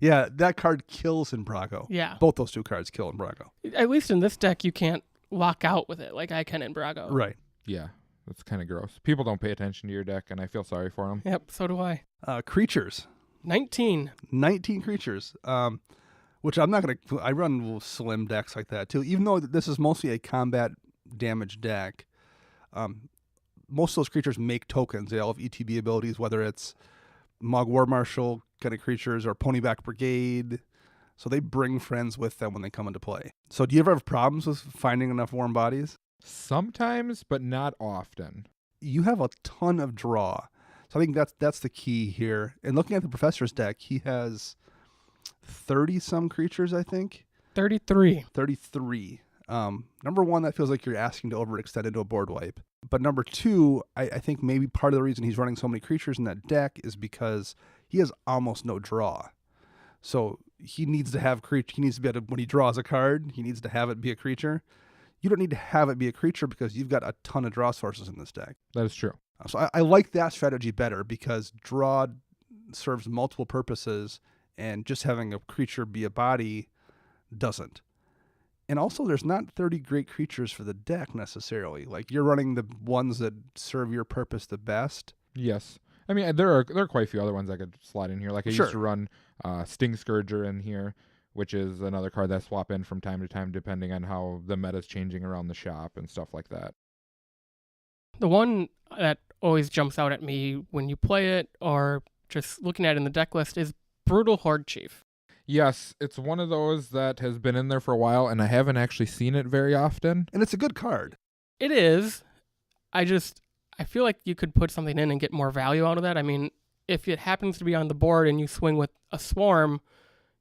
Yeah, that card kills in Brago. Yeah. Both those 2 cards kill in Brago. At least in this deck, you can't lock out with it like I can in Brago. Right. Yeah. That's kind of gross. People don't pay attention to your deck, and I feel sorry for them. Yep, so do I. Creatures. 19 creatures. Which I'm not going to... I run slim decks like that, too. Even though this is mostly a combat damage deck, most of those creatures make tokens. They all have ETB abilities, whether it's Mog War Marshal kind of creatures or Ponyback Brigade. So they bring friends with them when they come into play. So do you ever have problems with finding enough warm bodies? Sometimes, but not often. You have a ton of draw. So I think that's the key here. And looking at the Professor's deck, he has 30-some creatures, I think. 33. 33. Number one, that feels like you're asking to overextend into a board wipe. But number 2, I think maybe part of the reason he's running so many creatures in that deck is because he has almost no draw. So he needs to have he needs to be able to, when he draws a card, he needs to have it be a creature. You don't need to have it be a creature because you've got a ton of draw sources in this deck. That is true. So I like that strategy better because draw serves multiple purposes, and just having a creature be a body doesn't. And also, there's not 30 great creatures for the deck necessarily. Like, you're running the ones that serve your purpose the best. Yes. I mean, there are quite a few other ones I could slot in here. Like I Sure. used to run Sting Scourger in here, which is another card that I swap in from time to time depending on how the meta's changing around the shop and stuff like that. The one that always jumps out at me when you play it or just looking at it in the deck list is Brutal Horde Chief. Yes, it's one of those that has been in there for a while, and I haven't actually seen it very often. And it's a good card. It is. I feel like you could put something in and get more value out of that. I mean, if it happens to be on the board and you swing with a swarm,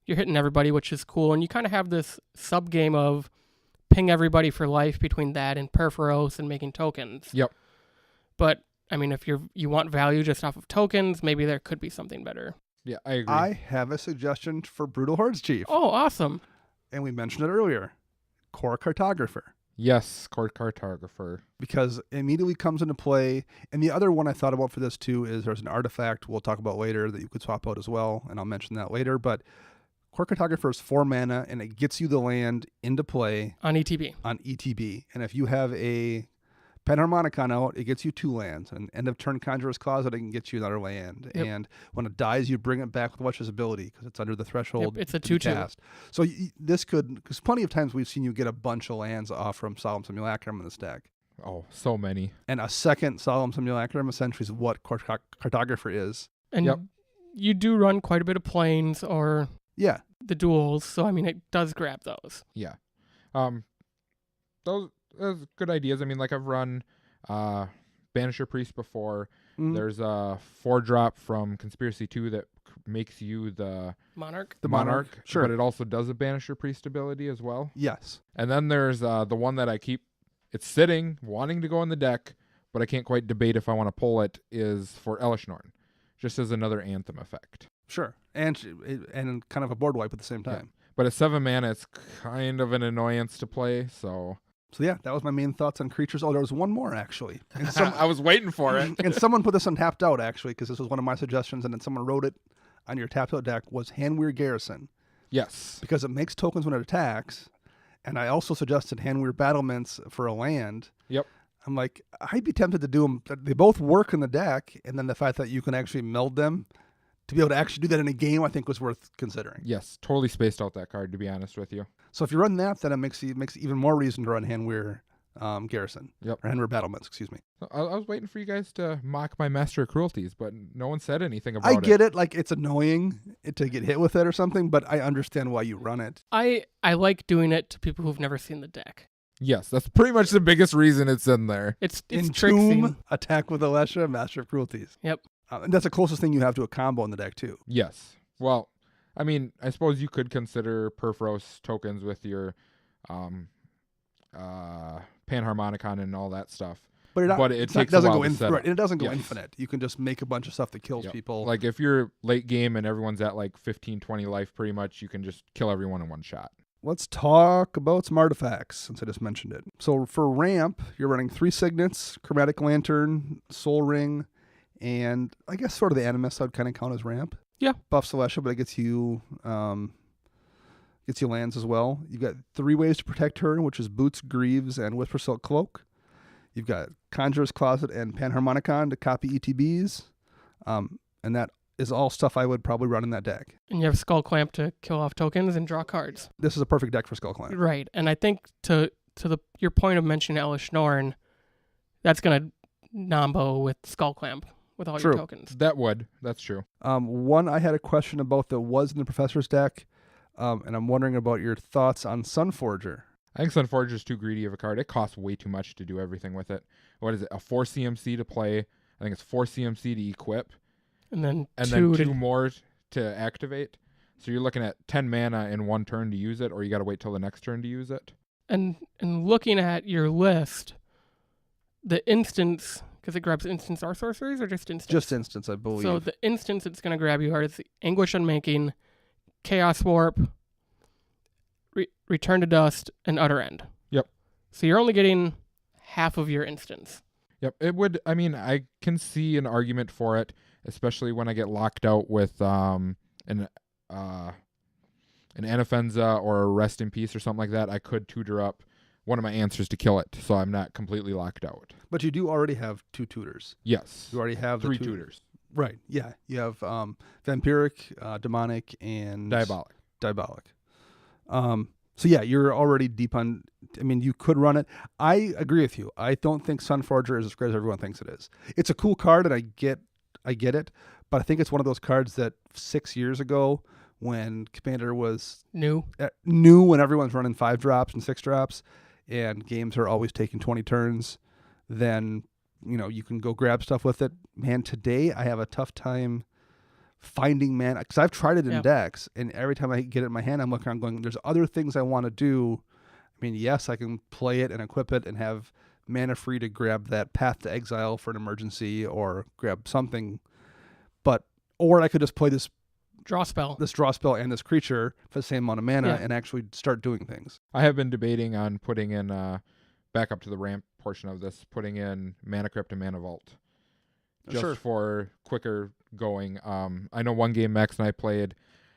you're hitting everybody, which is cool. And you kind of have this sub game of ping everybody for life between that and Perforos and making tokens. Yep. But I mean, if you want value just off of tokens, maybe there could be something better. Yeah, I agree. I have a suggestion for Brutal Hordes Chief. Oh, awesome. And we mentioned it earlier. Core Cartographer. Yes, Court Cartographer. Because it immediately comes into play. And the other one I thought about for this too is there's an artifact we'll talk about later that you could swap out as well, and I'll mention that later. But Core Cartographer is 4 mana, and it gets you the land into play On ETB. on ETB. And if you have a Panharmonicon out, it gets you 2 lands. And end of turn Conjurer's Closet, it can get you another land. Yep. And when it dies, you bring it back with Witch's ability because it's under the threshold. Yep, it's a to be 2/2. cast. So this could, because plenty of times we've seen you get a bunch of lands off from Solemn Simulacrum in this deck. Oh, so many. And a second Solemn Simulacrum essentially is what Cartographer is. And Yep. you do run quite a bit of planes or Yeah. the duels, so I mean, it does grab those. Yeah. Those good ideas. I mean, like I've run Banisher Priest before. Mhm. There's a 4-drop from Conspiracy 2 that makes you the Monarch. The Monarch. Sure. But it also does a Banisher Priest ability as well. Yes. And then there's the one that I keep, it's sitting, wanting to go in the deck, but I can't quite debate if I want to pull it, is for Elishnorn, just as another Anthem effect. Sure. And kind of a board wipe at the same time. But at 7 mana, it's kind of an annoyance to play, so... So yeah, that was my main thoughts on creatures. Oh, there was one more actually. And I was waiting for it. and someone put this on Tapped Out actually, because this was one of my suggestions, and then someone wrote it on your Tapped Out deck, was Handweir Garrison. Yes. Because it makes tokens when it attacks. And I also suggested Handweir Battlements for a land. Yep. I'm like, I'd be tempted to do them. They both work in the deck, and then the fact that you can actually meld them to be able to actually do that in a game, I think was worth considering. Yes, totally spaced out that card, to be honest with you. So if you run that, then it makes even more reason to run Handweir Garrison. Yep. Or Handweir Battlements, excuse me. I was waiting for you guys to mock my Master of Cruelties, but no one said anything about I it. get it. Like, it's annoying to get hit with it or something, but I understand why you run it. I like doing it to people who've never seen the deck. Yes, that's pretty much the biggest reason it's in there. It's Entomb, tricksy. Attack with Alesha, Master of Cruelties. Yep. And that's the closest thing you have to a combo in the deck, too. Yes. Well, I mean, I suppose you could consider Perforos tokens with your Panharmonicon and all that stuff. But it it's not- takes doesn't a while go to in, set right, up. and it doesn't go Yes. infinite. You can just make a bunch of stuff that kills Yep. people. Like if you're late game and everyone's at like 15, 20 life pretty much, you can just kill everyone in one shot. Let's talk about some artifacts, since I just mentioned it. So for ramp, you're running 3 Signets, Chromatic Lantern, Soul Ring, and I guess sort of the Animus I'd kind of count as ramp. Yeah. Buffs Alesha, but it gets you lands as well. You've got 3 ways to protect her, which is Boots, Greaves, and Whisper Silk Cloak. You've got Conjurer's Closet and Panharmonicon to copy ETBs. And that is all stuff I would probably run in that deck. And you have Skull Clamp to kill off tokens and draw cards. This is a perfect deck for Skull Clamp. Right. And I think to your point of mentioning Elishnorn, that's going to nombo with Skull Clamp with all True. your tokens. That's true. One I had a question about that was in the Professor's deck, and I'm wondering about your thoughts on Sunforger. I think Sunforger is too greedy of a card. It costs way too much to do everything with it. What is it? A 4 CMC to play. I think it's 4 CMC to equip. And then And two then 2 more to activate. So you're looking at 10 mana in 1 turn to use it, or you got to wait till the next turn to use it. And looking at your list, the instance, because it grabs instants or sorceries or just instants? Just instance, I believe. So the instance it's going to grab you are the Anguish Unmaking, Chaos Warp, Return to Dust, and Utter End. Yep. So you're only getting half of your instance. Yep, it would. I mean, I can see an argument for it, especially when I get locked out with an Anafenza or a Rest in Peace or something like that. I could tutor up one of my answers to kill it, so I'm not completely locked out. But you do already have 2 tutors. Yes, You already have the 3 two- tutors. Right. Yeah. You have vampiric, demonic, and Diabolic. So yeah, you're already deep on. I mean, you could run it. I agree with you. I don't think Sunforger is as great as everyone thinks it is. It's a cool card, and I get it. But I think it's one of those cards that 6 years ago, when Commander was New. new, when everyone's running 5 drops and 6 drops, and games are always taking 20 turns, then you can go grab stuff with it. Man, today I have a tough time finding mana, because I've tried it in decks, and every time I get it in my hand, I'm looking around going, there's other things I want to do. I mean, yes, I can play it and equip it and have mana free to grab that Path to Exile for an emergency or grab something, or I could just play this Draw spell. and this creature for the same amount of mana and actually start doing things. I have been debating on putting in, back up to the ramp portion of this, putting in Mana Crypt and Mana Vault. Just for quicker going. I know one game Max and I played,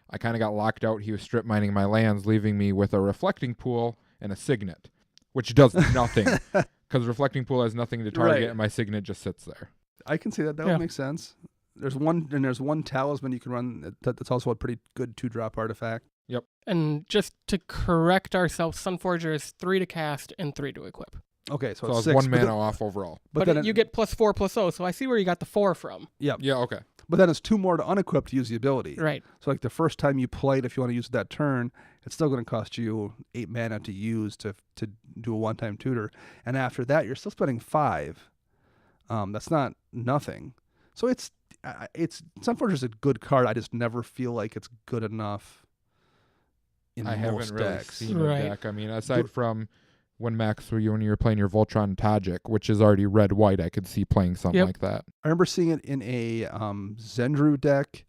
I kind of got locked out. He was strip mining my lands, leaving me with a Reflecting Pool and a Signet, which does nothing, because Reflecting Pool has nothing to target, and my Signet just sits there. I can see that. That would make sense. There's one talisman you can run that's also a pretty good 2-drop artifact. Yep. And just to correct ourselves, Sunforger is 3 to cast and 3 to equip. Okay, so it's it's 6. 1 mana off overall. But then you get +4/+0, so I see where you got the 4 from. Yeah. Yeah, okay. But then it's 2 more to unequip to use the ability. Right. So like the first time you play it, if you want to use it that turn, it's still going to cost you 8 mana to use to do a one-time tutor. And after that, you're still spending 5. That's not nothing. So it's Sunforger is a good card. I just never feel like it's good enough in I most haven't really decks. seen a deck. I mean, aside from when you were playing your Voltron Tajik, which is already red-white, I could see playing something like that. I remember seeing it in a Zendru deck,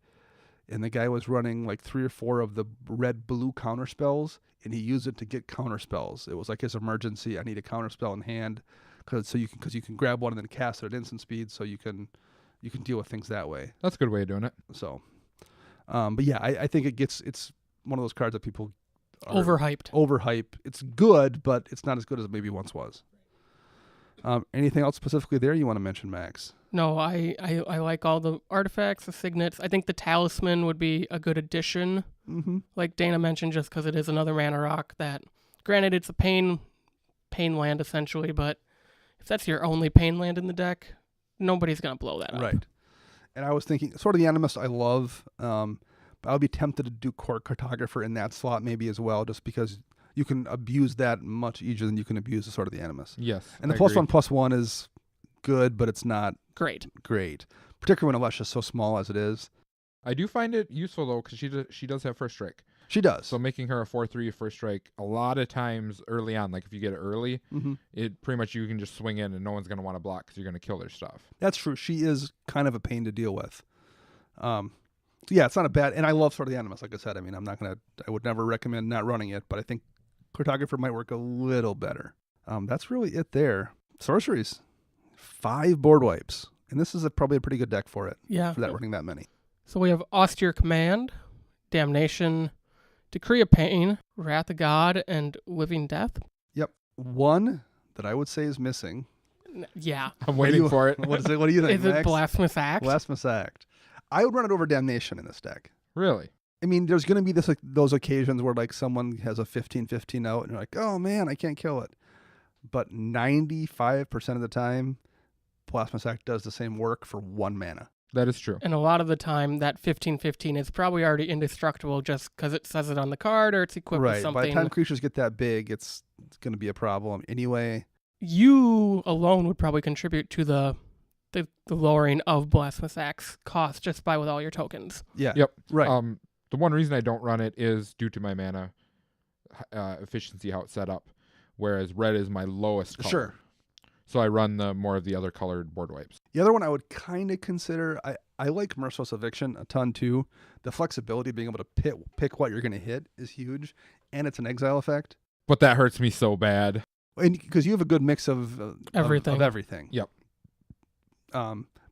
and the guy was running like 3 or 4 of the red-blue counter spells, and he used it to get counter spells. It was like his emergency. I need a counter spell in hand, because you can grab one and then cast it at instant speed, so you can deal with things that way. That's a good way of doing it. So, but yeah, I think it's one of those cards that people Overhyped. It's good, but it's not as good as it maybe once was. Anything else specifically there you want to mention, Max? No, I like all the artifacts, the signets. I think the talisman would be a good addition. Mm-hmm. Like Dana mentioned, just because it is another mana rock that, granted, it's a pain land essentially, but if that's your only pain land in the deck, nobody's going to blow that up. Right. And I was thinking, sort of the Animist I love, but I would be tempted to do Court Cartographer in that slot maybe as well, just because you can abuse that much easier than you can abuse the Sword of the Animist. Yes. And the +1/+1 is good, but it's not great, particularly when Alesha's so small as it is. I do find it useful, though, because she does have First Strike. She does. So making her a 4/3 First Strike, a lot of times early on, like if you get it early, it pretty much you can just swing in and no one's going to want to block because you're going to kill their stuff. That's true. She is kind of a pain to deal with. Yeah, it's not a bad, and I love Sword of the Animist, like I said. I mean, I would never recommend not running it, but I think Cartographer might work a little better. That's really it there. Sorceries. 5 board wipes. And this is probably a pretty good deck for it. Yeah. For that running that many. So we have Austere Command, Damnation, Decree of Pain, Wrath of God, and Living Death. Yep. One that I would say is missing. Yeah. I'm waiting for it. What is it? What do you think, Is it Max? Blasphemous Act? Blasphemous Act. I would run it over Damnation in this deck. Really? I mean, there's going to be those occasions where like someone has a 15/15 out and you're like, oh man, I can't kill it. But 95% of the time, Blasphemous Act does the same work for 1 mana. That is true. And a lot of the time, that 15/15 is probably already indestructible just because it says it on the card or it's equipped with something. By the time creatures get that big, it's going to be a problem anyway. You alone would probably contribute to the lowering of Blasphemous Act's cost just by with all your tokens. Yeah. Yep. Right. The one reason I don't run it is due to my mana efficiency, how it's set up, whereas red is my lowest color. Sure. So I run more of the other colored board wipes. The other one I would kind of consider, I like Merciless Eviction a ton too. The flexibility of being able to pick what you're going to hit is huge, and it's an exile effect. But that hurts me so bad. And because you have a good mix of everything. Of everything. Yep.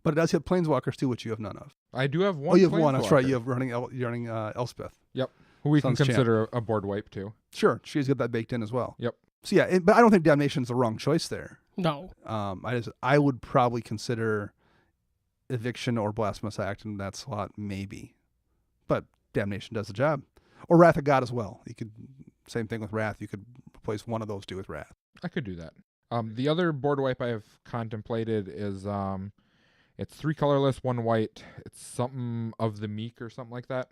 But it does hit planeswalkers too, which you have none of. I do have one. Oh, you have one. That's right. Planeswalker. You have you're running Elspeth. Who we can Sun's consider a board wipe too. Sure, she's got that baked in as well. Yep. So yeah, but I don't think Damnation's the wrong choice there. No. I would probably consider Eviction or Blasphemous Act in that slot, maybe. But Damnation does the job. Or Wrath of God as well. You could same thing with Wrath. You could replace one of those two with Wrath. I could do that. The other board wipe I have contemplated is it's 3 colorless, 1 white. It's something of the Meek or something like that,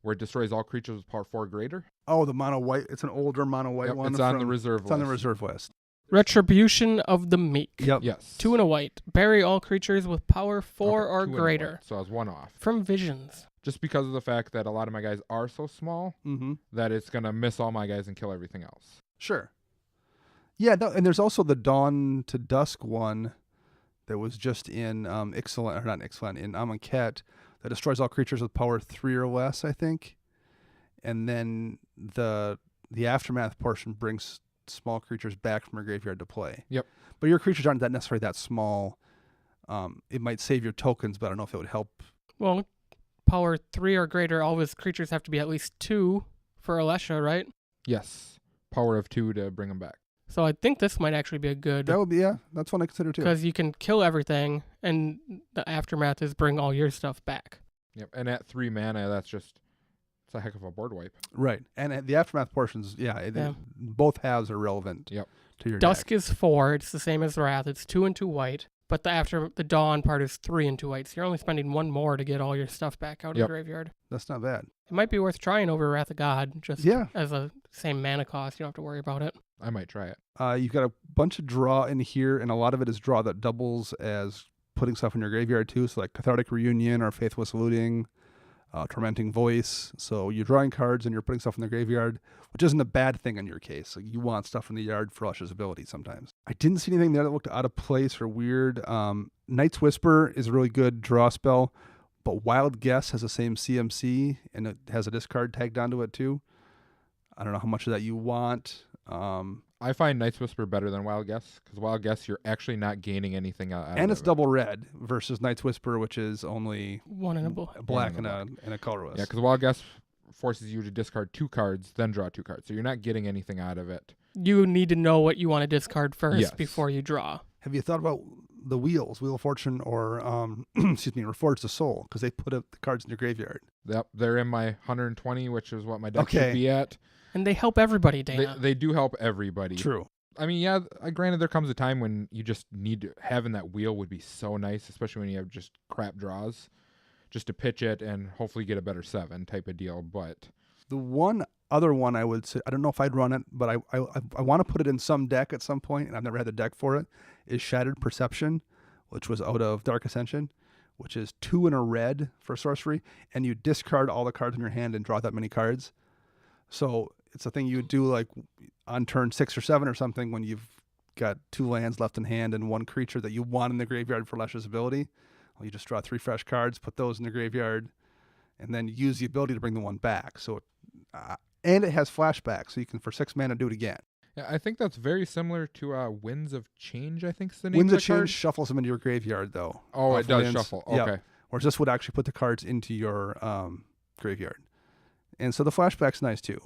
where it destroys all creatures with power 4 or greater. Oh, the mono white. It's an older mono white one. It's on the reserve list. It's on the reserve list. Retribution of the Meek. Yep. Yes. 2 and a white. Bury all creatures with power 4 or 2 and a greater. white, so I was 1 off. From Visions. Just because of the fact that a lot of my guys are so small that it's going to miss all my guys and kill everything else. Sure. Yeah, no, and there's also the Dawn to Dusk one that was just in Ixalan, or not Ixalan, in Amonkhet, that destroys all creatures with power 3 or less, I think. And then the Aftermath portion brings small creatures back from your graveyard to play. Yep. But your creatures aren't that necessarily that small. It might save your tokens, but I don't know if it would help. Well, power 3 or greater, all of his creatures have to be at least 2 for Alesha, right? Yes. Power of 2 to bring them back. So I think this might actually be a good... That would be, yeah, that's one I consider too. Because you can kill everything, and the Aftermath is bring all your stuff back. Yep. And at 3 mana, it's a heck of a board wipe. Right. And the Aftermath portions, both halves are relevant Yep. to your Dusk deck. is 4. It's the same as Wrath. It's 2 and 2 white. But the Dawn part is 3 and 2 white. So you're only spending 1 more to get all your stuff back out of the graveyard. That's not bad. It might be worth trying over Wrath of God, just Yeah. as a same mana cost. You don't have to worry about it. I might try it. You've got a bunch of draw in here, and a lot of it is draw that doubles as putting stuff in your graveyard too. So like Cathartic Reunion or Faithless Looting, Tormenting Voice. So you're drawing cards and you're putting stuff in the graveyard, which isn't a bad thing in your case. Like you want stuff in the yard for Lush's ability sometimes. I didn't see anything there that looked out of place or weird. Night's Whisper is a really good draw spell, but Wild Guess has the same CMC and it has a discard tagged onto it too. I don't know how much of that you want. I find Night's Whisper better than Wild Guess, because Wild Guess, you're actually not gaining anything out and of it's it. double red versus Night's Whisper, which is only 1 and a black and and a colorless. Yeah, because Wild Guess forces you to discard 2 cards, then draw 2 cards. So you're not getting anything out of it. You need to know what you want to discard first Yes. before you draw. Have you thought about the Wheel of Fortune, or Reforge the Soul, because they put up the cards in your graveyard? Yep, they're in my 120, which is what my deck Okay. should be at. And they help everybody, Dana. They do help everybody. True. I mean, yeah, granted, there comes a time when you just need to, having that wheel would be so nice, especially when you have just crap draws, just to pitch it and hopefully get a better 7 type of deal. But The one other one I would say, I don't know if I'd run it, but I want to put it in some deck at some point, and I've never had the deck for it, is Shattered Perception, which was out of Dark Ascension, which is 2 and a red for sorcery, and you discard all the cards in your hand and draw that many cards. So it's a thing you would do like on turn 6 or 7 or something when you've got 2 lands left in hand and 1 creature that you want in the graveyard for Lush's ability. Well, you just draw 3 fresh cards, put those in the graveyard, and then use the ability to bring the 1 back. So, and it has flashback, so you can for 6 mana do it again. yeah, I think that's very similar to Winds of Change, I think is the name Winds of of the Change card. shuffles them into your graveyard, though. Oh, it does Winds. shuffle. Yep. Okay. Whereas this would actually put the cards into your graveyard. And so the flashback's nice too.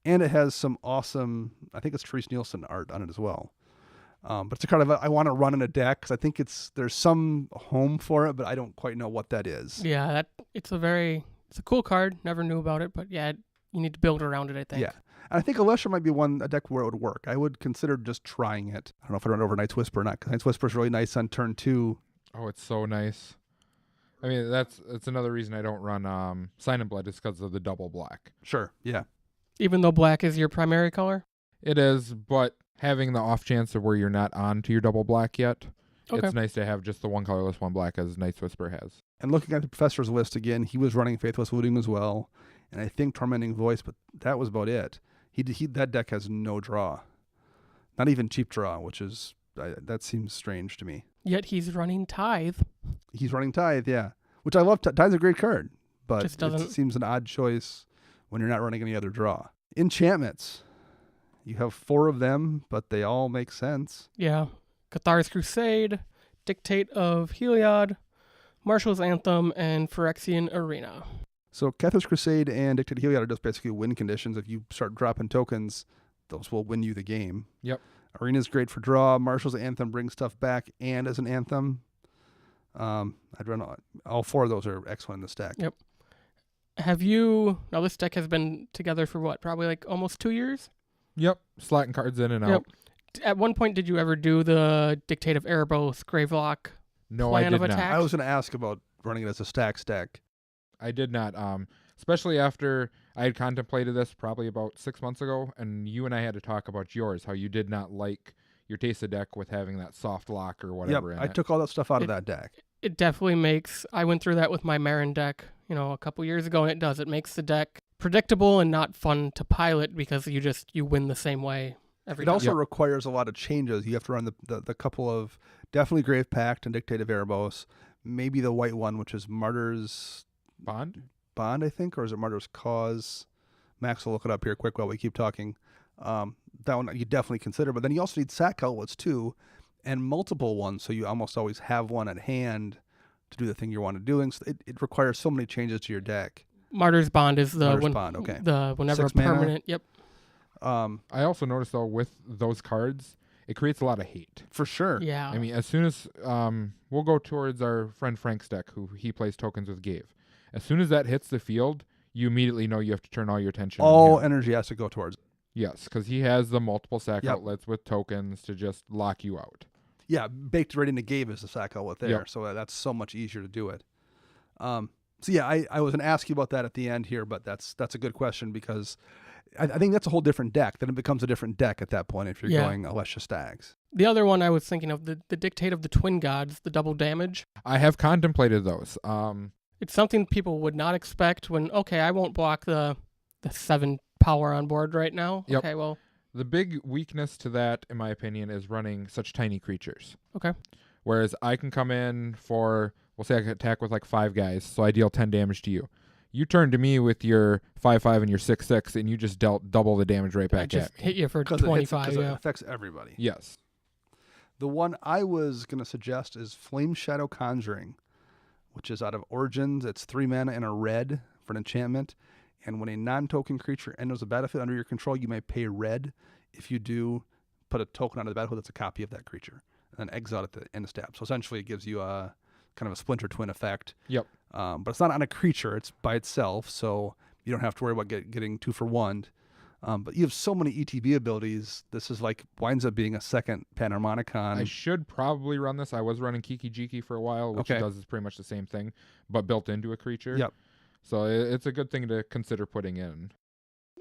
And it has some awesome, I think it's Therese Nielsen art on it as well. But it's a card I want to run in a deck because I think there's some home for it, but I don't quite know what that is. Yeah, it's a cool card. Never knew about it, but yeah, you need to build around it, I think. Yeah. And I think Alesha might be a deck where it would work. I would consider just trying it. I don't know if I'd run over Night's Whisper or not, because Night's Whisper is really nice on turn 2. Oh, it's so nice. I mean, that's another reason I don't run Sign and Blood is because of the double black. Sure, yeah. Even though black is your primary color? It is, but having the off chance of where you're not on to your double black yet, Okay. it's nice to have just the 1 colorless, 1 black as Night's Whisper has. And looking at the Professor's list again, he was running Faithless Looting as well, and I think Tormenting Voice, but that was about it. That deck has no draw. Not even cheap draw, which is, that seems strange to me. Yet he's running Tithe. He's running Tithe, yeah. Which I love. Tithe's a great card, but Just it doesn't- seems an odd choice when you're not running any other draw. Enchantments. You have 4 of them, but they all make sense. Yeah. Cathar's Crusade, Dictate of Heliod, Marshal's Anthem, and Phyrexian Arena. So Cathar's Crusade and Dictate Heliod are just basically win conditions. If you start dropping tokens, those will win you the game. Yep. Arena's great for draw. Marshal's Anthem brings stuff back and as an anthem. I'd run all 4 of those are excellent in the stack. Yep. Now this deck has been together for what? Probably like almost 2 years? Yep. Slotting cards in and out. At one point, did you ever do the Dictate of Erebos, Gravelock No, plan I did of not. attack? I was going to ask about running it as a stack. I did not. Especially after I had contemplated this probably about 6 months ago, and you and I had to talk about yours, how you did not like your Taste deck with having that soft lock or whatever in I it. took all that stuff out of that deck. It definitely makes... I went through that with my Marin deck, a couple years ago, and it does. It makes the deck predictable and not fun to pilot because you win the same way every It time. also requires a lot of changes. You have to run the couple of definitely Grave Pact and Dictate of Erebos, maybe the white one, which is Martyr's Bond? Bond, I think, or is it Martyr's Cause? Max will look it up here quick while we keep talking. That one you definitely consider, but then you also need sack outlets too, and multiple ones, so you almost always have one at hand to do the thing you're want to doing. So it requires so many changes to your deck. Martyr's Bond is the Bond, okay. The whenever 6 mana. permanent. Yep. I also noticed, though, with those cards, it creates a lot of hate. For sure. Yeah. I mean, as soon as we'll go towards our friend Frank's deck, who he plays tokens with Gave. As soon as that hits the field, you immediately know you have to turn all your attention All on him. energy has to go towards it. Yes, because he has the multiple sack Yep. outlets with tokens to just lock you out. Yeah, baked right into Gabe is the sack outlet there, Yep. so that's so much easier to do it. So yeah, I was going to ask you about that at the end here, but that's a good question because I think that's a whole different deck. Then it becomes a different deck at that point if you're going Alesha Stags. The other one I was thinking of, the Dictate of the Twin Gods, the double damage. I have contemplated those. It's something people would not expect when, okay, I won't block the 7 power on board right now. Yep. Okay, well. The big weakness to that, in my opinion, is running such tiny creatures. Okay. Whereas I can come in for, we'll say I can attack with like 5 guys, so I deal 10 damage to you. You turn to me with your 5/5 and your 6/6, and you just dealt double the damage right back I just at me. hit you for Because 25. it affects everybody. Yes. The one I was going to suggest is Flame Shadow Conjuring, which is out of Origins. It's 3 mana and a red for an enchantment. And when a non-token creature enters the battlefield under your control, you may pay red. If you do, put a token onto the battlefield that's a copy of that creature. And then exile at the end of step. So essentially it gives you a kind of a Splinter Twin effect. Yep. But it's not on a creature. It's by itself. So you don't have to worry about getting 2 for 1. But you have so many ETB abilities. This is winds up being a second Panharmonicon. I should probably run this. I was running Kiki Jiki for a while, which it does is pretty much the same thing, but built into a creature. Yep. So it's a good thing to consider putting in.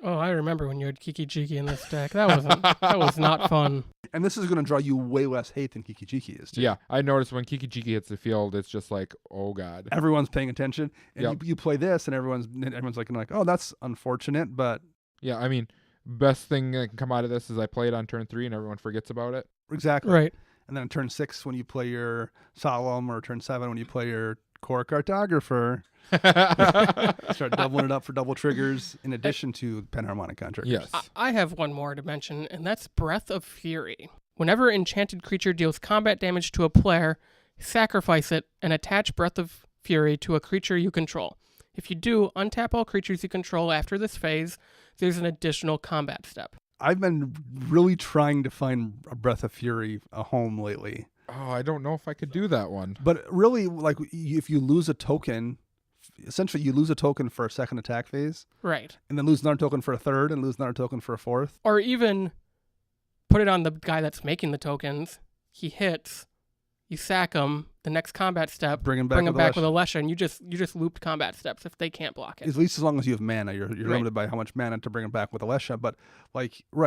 Oh, I remember when you had Kiki Jiki in this deck. That was not fun. And this is going to draw you way less hate than Kiki Jiki is, too. Yeah, I noticed when Kiki Jiki hits the field, it's just like, oh god. Everyone's paying attention, and Yep. you play this, and everyone's like, oh, that's unfortunate, but Yeah, I mean, best thing that can come out of this is I play it on turn 3 and everyone forgets about it. exactly. Right. And then on turn 6 when you play your Solemn, or turn 7 when you play your Core Cartographer, start doubling it up for double triggers in addition to Panharmonicon triggers. Yes. I have one more to mention, and that's Breath of Fury. Whenever an enchanted creature deals combat damage to a player, sacrifice it and attach Breath of Fury to a creature you control. If you do, untap all creatures you control after this phase. There's an additional combat step. I've been really trying to find a Breath of Fury a home lately. Oh, I don't know if I could do that one. But really, if you lose a token, essentially you lose a token for a second attack phase, Right. and then lose another token for a third, and lose another token for a fourth. Or even put it on the guy that's making the tokens. He hits, you sack him, the next combat step, Bring him back with Alesha, and you just looped combat steps if they can't block it. At least as long as you have mana, you're limited by how much mana to bring him back with Alesha. But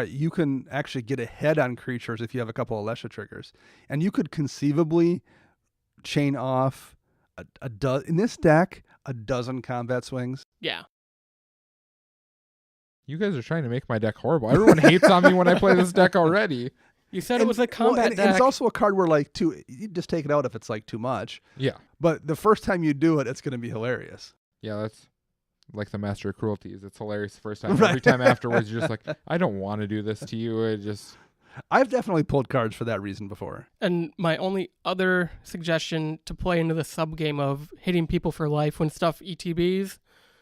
you can actually get ahead on creatures if you have a couple Alesha triggers, and you could conceivably chain off in this deck a dozen combat swings. Yeah. You guys are trying to make my deck horrible. Everyone hates on me when I play this deck already. You said it was a combat deck. And it's also a card where you just take it out if it's too much. Yeah. But the first time you do it, it's going to be hilarious. Yeah, that's like the Master of Cruelties. It's hilarious the first time. Right. Every time afterwards, you're just like, I don't want to do this to you. I've definitely pulled cards for that reason before. And my only other suggestion to play into the sub game of hitting people for life when stuff ETBs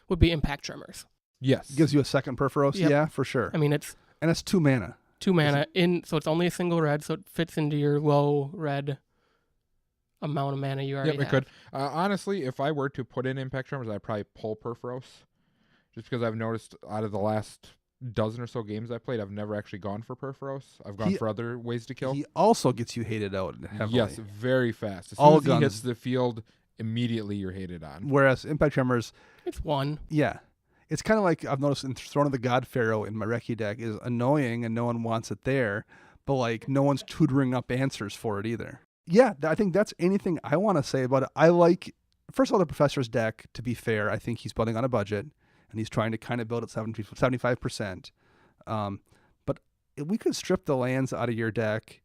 would be Impact Tremors. Yes. Gives you a second Perforos. Yep. Yeah, for sure. I mean, it's And it's 2 mana. 2 mana so it's only a single red, so it fits into your low red amount of mana you already Yep, have. it could. Honestly, if I were to put in Impact Tremors, I'd probably pull Perforos. Just because I've noticed out of the last dozen or so games I played, I've never actually gone for Perforos. I've gone for other ways to kill. He also gets you hated out heavily. Yes, very fast. As soon All as he guns. hits the field, immediately you're hated on. Whereas Impact Tremors, It's 1. yeah. It's kind of like I've noticed in Throne of the God Pharaoh in my Recce deck is annoying and no one wants it there, but like no one's tutoring up answers for it either. Yeah, I think that's anything I want to say about it. I like, first of all, the Professor's deck, to be fair, I think he's building on a budget and he's trying to kind of build at 75%. But if we could strip the lands out of your deck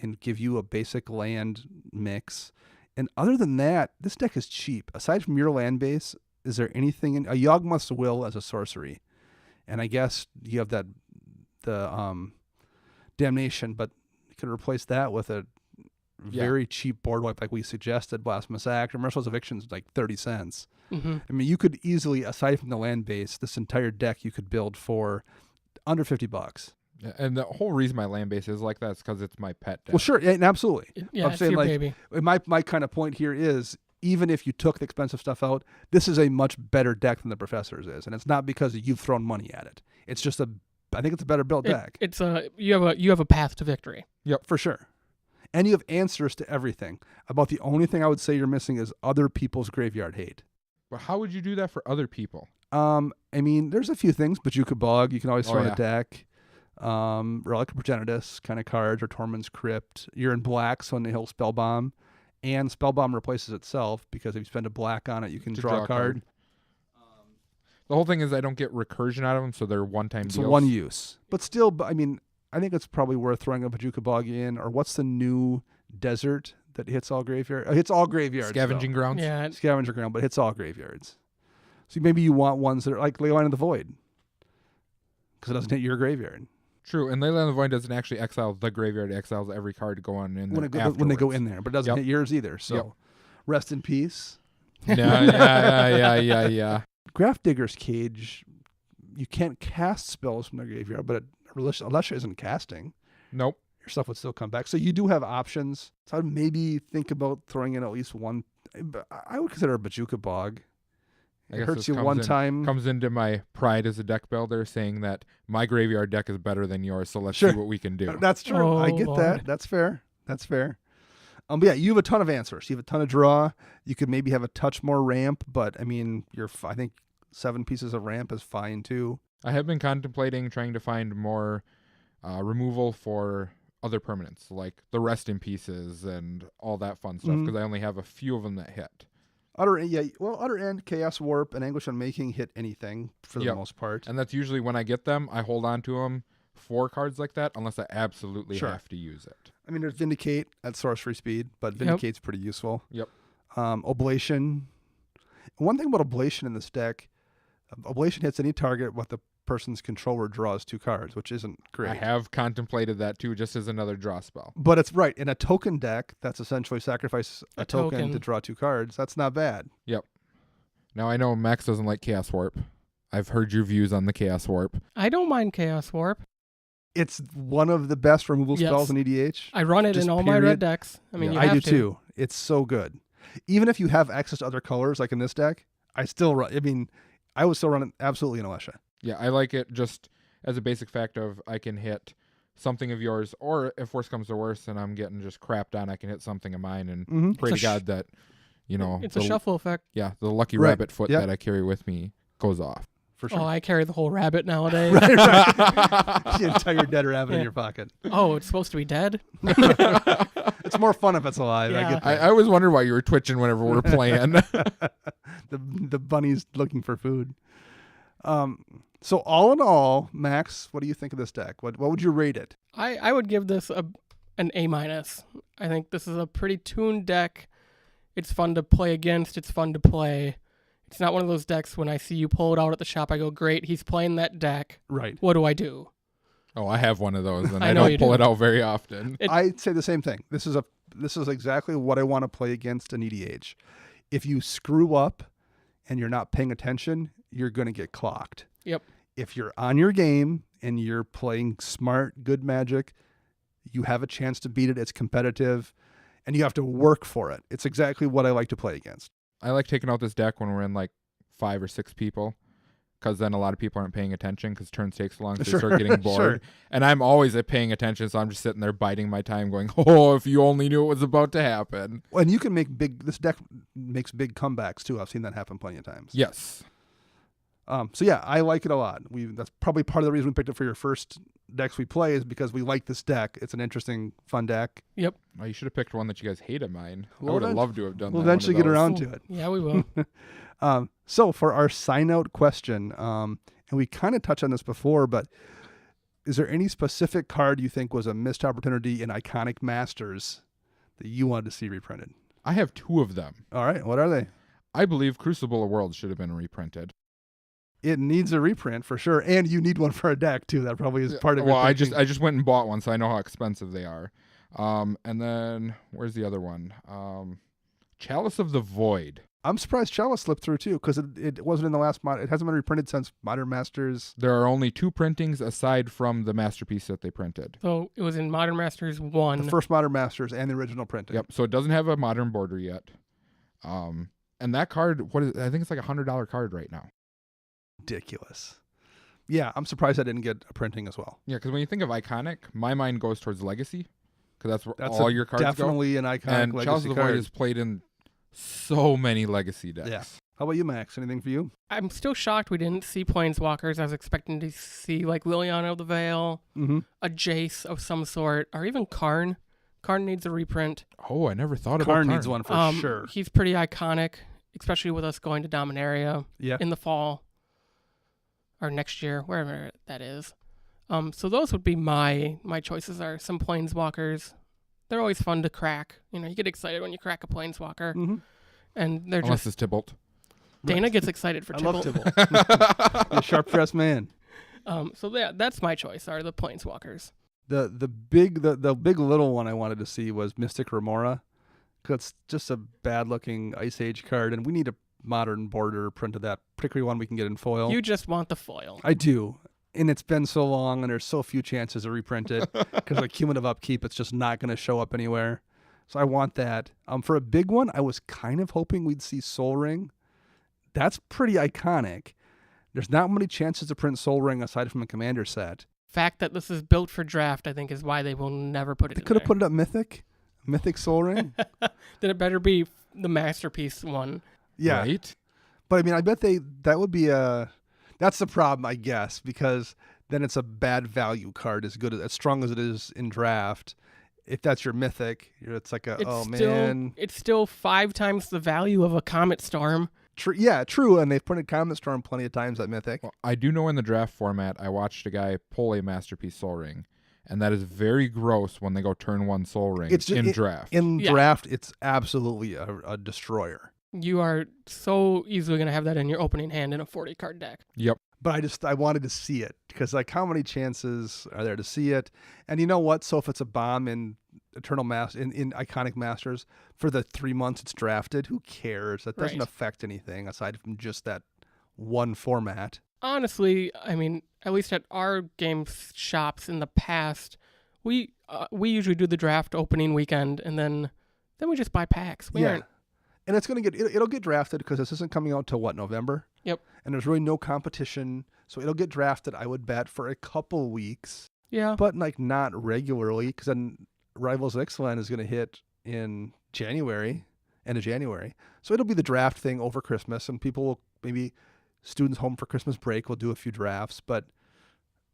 and give you a basic land mix. And other than that, this deck is cheap. Aside from your land base, is there anything in a Yawgmoth's Will as a sorcery? And I guess you have the Damnation, but you could replace that with a very cheap board wipe like we suggested, Blasphemous Act. Or Merciless Eviction is like 30 cents. Mm-hmm. I mean, you could easily, aside from the land base, this entire deck you could build for under $50. And the whole reason my land base is like that is because it's my pet deck. Well, sure, and absolutely. Yeah, I'm it's saying, your like, baby. My kind of point here is, even if you took the expensive stuff out, this is a much better deck than the Professor's is, and it's not because you've thrown money at it. It's just I think it's a better built deck. It's you have a path to victory. Yep, for sure. And you have answers to everything. About the only thing I would say you're missing is other people's graveyard hate. But how would you do that for other people? I mean, there's a few things. Bajuka Bog, you can always throw in yeah. a deck. Relic of Progenitus kind of cards, or Tormund's Crypt. You're in black, so he'll Spellbomb. And Spellbomb replaces itself, because if you spend a black on it, you can draw a card. The whole thing is I don't get recursion out of them, so they're one-time It's deals. one use. But still, I mean, I think it's probably worth throwing a Bajuka Bog in. Or what's the new desert that hits all graveyards? Hits all graveyards. Scavenging grounds. Yeah, Scavenger ground, but hits all graveyards. So maybe you want ones that are like Leyline of the Void, because it doesn't hit your graveyard. True, and Leyland of the Void doesn't actually exile the graveyard. It exiles every card to go on in When they go in there, but it doesn't hit yours either. So rest in peace. Yeah. Grafdigger's Cage, you can't cast spells from the graveyard, but Alesha isn't casting. Nope. Your stuff would still come back. So you do have options. So I'd maybe think about throwing in at least one. I would consider a Bajuka Bog. I It guess hurts this you one time. Comes into my pride as a deck builder, saying that my graveyard deck is better than yours, so let's Sure. see what we can do. That's true. Oh, I get Lord. that. That's fair. But yeah, you have a ton of answers. You have a ton of draw. You could maybe have a touch more ramp, but I mean, I think 7 pieces of ramp is fine too. I have been contemplating trying to find more removal for other permanents, like the rest in pieces and all that fun stuff, because I only have a few of them that hit. Utter End, Chaos Warp, and Anguish Unmaking hit anything for the most part. And that's usually when I get them, I hold on to them for cards like that, unless I absolutely Sure. have to use it. I mean, there's Vindicate at sorcery speed, but Vindicate's pretty useful. Yep. Oblation. One thing about Oblation in this deck, Oblation hits any target what the person's controller draws 2 cards, which isn't great. I have contemplated that too, just as another draw spell. But it's right. In a token deck, that's essentially sacrifice a token token. to draw 2 cards. That's not bad. Yep. Now I know Max doesn't like Chaos Warp. I've heard your views on the Chaos Warp. I don't mind Chaos Warp. It's one of the best removal Yes. spells in EDH. I run it Just in all my period. red decks. I mean, Yeah. you I have do to. too. It's so good. Even if you have access to other colors, like in this deck, I still run. I mean, I would still run it absolutely in Alesha. Yeah, I like it just as a basic fact of I can hit something of yours, or if worse comes to worse and I'm getting just crapped on, I can hit something of mine and pray to God that, It's a shuffle effect. Yeah, the lucky Right. rabbit foot Yep. that I carry with me goes off. For sure. Oh, I carry the whole rabbit nowadays. right. The entire dead rabbit in Yeah. your pocket. Oh, it's supposed to be dead? It's more fun if it's alive. I Yeah. get that. I always wonder why you were twitching whenever we're playing. the bunny's looking for food. So all in all, Max, what do you think of this deck? What would you rate it? I would give this an A-. I think this is a pretty tuned deck. It's fun to play against. It's fun to play. It's not one of those decks when I see you pull it out at the shop, I go, great, he's playing that deck. Right. What do I do? Oh, I have one of those, and I I know don't you pull do. it out very often. I'd say the same thing. This is exactly what I want to play against an EDH. If you screw up and you're not paying attention, you're going to get clocked. Yep. If you're on your game and you're playing smart, good Magic, you have a chance to beat it. It's competitive, and you have to work for it. It's exactly what I like to play against. I like taking out this deck when we're in like 5 or 6 people, because then a lot of people aren't paying attention because turns take so long, so they start getting bored. Sure. And I'm always paying attention, so I'm just sitting there biding my time going, oh, if you only knew what was about to happen. And you can this deck makes big comebacks too. I've seen that happen plenty of times. Yes. So yeah, I like it a lot. That's probably part of the reason we picked it for your first decks we play is because we like this deck. It's an interesting, fun deck. Yep. Oh, you should have picked one that you guys hate of mine. I We'll would have event- loved to have done We'll that. eventually get around to it. Yeah, we will. So for our sign out question, and we kind of touched on this before, but is there any specific card you think was a missed opportunity in Iconic Masters that you wanted to see reprinted? I have 2 of them. All right, what are they? I believe Crucible of Worlds should have been reprinted. It needs a reprint for sure, and you need one for a deck too. That probably is part of it. Well, I just went and bought one, so I know how expensive they are. And then where's the other one? Chalice of the Void. I'm surprised Chalice slipped through too, because it wasn't in the last mod. It hasn't been reprinted since Modern Masters. There are only 2 printings aside from the masterpiece that they printed. So it was in Modern Masters 1. The first Modern Masters and the original printing. Yep. So it doesn't have a modern border yet. And that card, I think it's like $100 card right now. Ridiculous. Yeah, I'm surprised I didn't get a printing as well. Yeah, because when you think of iconic, my mind goes towards Legacy, because that's where That's all your cards definitely an go. iconic And legacy Chalice of the card. Void is played in so many Legacy decks. Yeah. How about you, Max? Anything for you? I'm still shocked we didn't see Planeswalkers. I was expecting to see like Liliana of the Veil, Mm-hmm. a Jace of some sort, or even Karn. Karn needs a reprint. Oh, I never thought about Karn Karn. needs one for sure. He's pretty iconic, especially with us going to Dominaria Yeah. in the fall or next year, wherever that is. So those would be my choices are some Planeswalkers. They're always fun to crack. You know, you get excited when you crack a Planeswalker, Mm-hmm. and they're Unless just it's Tybalt. Dana gets excited for I Tybalt. love Tybalt. A sharp-dressed man. So that's my choice. Are the Planeswalkers. The big little one I wanted to see was Mystic Remora, because it's just a bad-looking Ice Age card, and we need a modern border print of that, particularly one we can get in foil. You just want the foil. I do. And it's been so long, and there's so few chances to reprint it because like cumulative upkeep, it's just not going to show up anywhere. So I want that. For a big one, I was kind of hoping we'd see Soul Ring. That's pretty iconic. There's not many chances to print Soul Ring aside from a commander set. Fact that this is built for draft, I think, is why they will never put it They in could have there. put it up Mythic Soul Ring. Then it better be the masterpiece one. Yeah. Right? But I mean, I bet that would be that's the problem, I guess, because then it's a bad value card as strong as it is in draft. If that's your mythic, it's like man. It's still 5 times the value of a Comet Storm. True, and they've printed Comet Storm plenty of times at Mythic. Well, I do know in the draft format, I watched a guy pull a Masterpiece Soul Ring, and that is very gross when they go turn 1 Soul Ring in draft. In Yeah. draft, it's absolutely a destroyer. You are so easily going to have that in your opening hand in a 40-card deck. Yep. But I wanted to see it because like how many chances are there to see it? And you know what? So if it's a bomb in Eternal in Iconic Masters for the 3 months it's drafted, who cares? That doesn't Right. affect anything aside from just that one format. Honestly, I mean, at least at our game shops in the past, we usually do the draft opening weekend, and then we just buy packs. We aren't. And it's it'll get drafted because this isn't coming out till November. Yep. And there's really no competition, so it'll get drafted. I would bet for a couple weeks, Yeah. but like not regularly, because then Rivals Ixalan is going to hit in end of January. So it'll be the draft thing over Christmas, and people will maybe students home for Christmas break will do a few drafts, but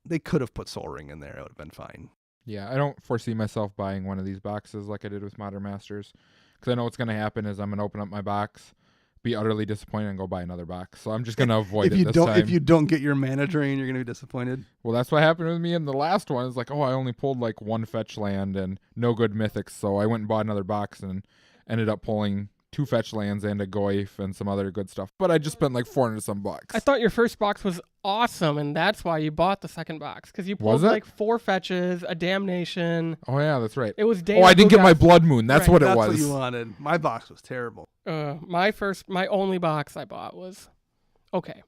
they could have put Soul Ring in there. It would have been fine. Yeah, I don't foresee myself buying one of these boxes like I did with Modern Masters, because I know what's going to happen is I'm going to open up my box, be utterly disappointed, and go buy another box. So I'm just going to avoid it this time. If you don't get your mana drain, you're going to be disappointed. Well, that's what happened with me in the last one. It's like, oh, I only pulled like 1 fetch land and no good mythics, so I went and bought another box and ended up pulling 2 fetch lands and a Goyf and some other good stuff. But I just spent like 400 some bucks. I thought your first box was awesome, and that's why you bought the second box, because you pulled Was it? like 4 fetches, a damnation. Oh yeah, that's right. It was Oh, Dana I didn't who get my got- Blood Moon. That's Right, what it That's was. what you wanted. My box was terrible. My only box I bought was okay.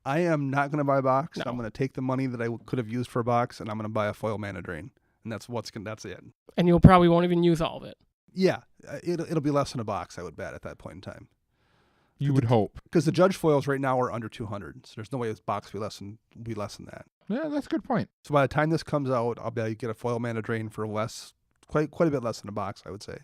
I am not going to buy a box. No. I'm going to take the money that I could have used for a box, and I'm going to buy a foil mana drain, and that's it. And you'll probably won't even use all of it. Yeah, it'll be less than a box, I would bet, at that point in time. You would hope. Because the judge foils right now are under 200, so there's no way this box will be less than that. Yeah, that's a good point. So by the time this comes out, I'll be able to get a foil mana drain for quite a bit less than a box, I would say.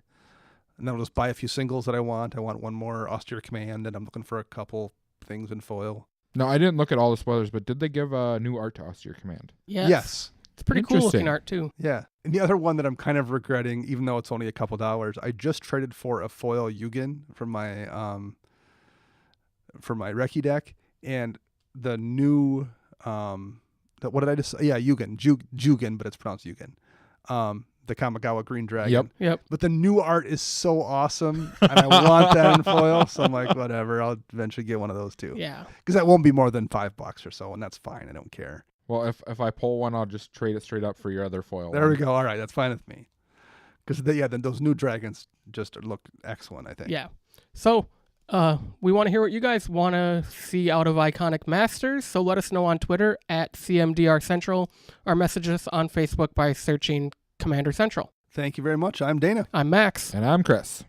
And then I'll just buy a few singles that I want. I want one more austere command, and I'm looking for a couple things in foil. No, I didn't look at all the spoilers, but did they give a new art to Austere Command? Yes. It's pretty cool looking Interesting. art too. Yeah. And the other one that I'm kind of regretting, even though it's only a couple dollars, I just traded for a foil Yugen from my Reki deck, and the new what did I just say? Yeah, Jugen, but it's pronounced Yugen. The Kamigawa Green Dragon. Yep. But the new art is so awesome, and I want that in foil, so I'm like, whatever, I'll eventually get one of those too. Yeah. Because that won't be more than $5 or so, and that's fine. I don't care. Well, if I pull one, I'll just trade it straight up for your other foil. There one. we go. All right, that's fine with me. Because then those new dragons just look excellent, I think. Yeah. So we want to hear what you guys want to see out of Iconic Masters. So let us know on Twitter at CMDR Central, or message us on Facebook by searching Commander Central. Thank you very much. I'm Dana. I'm Max. And I'm Chris.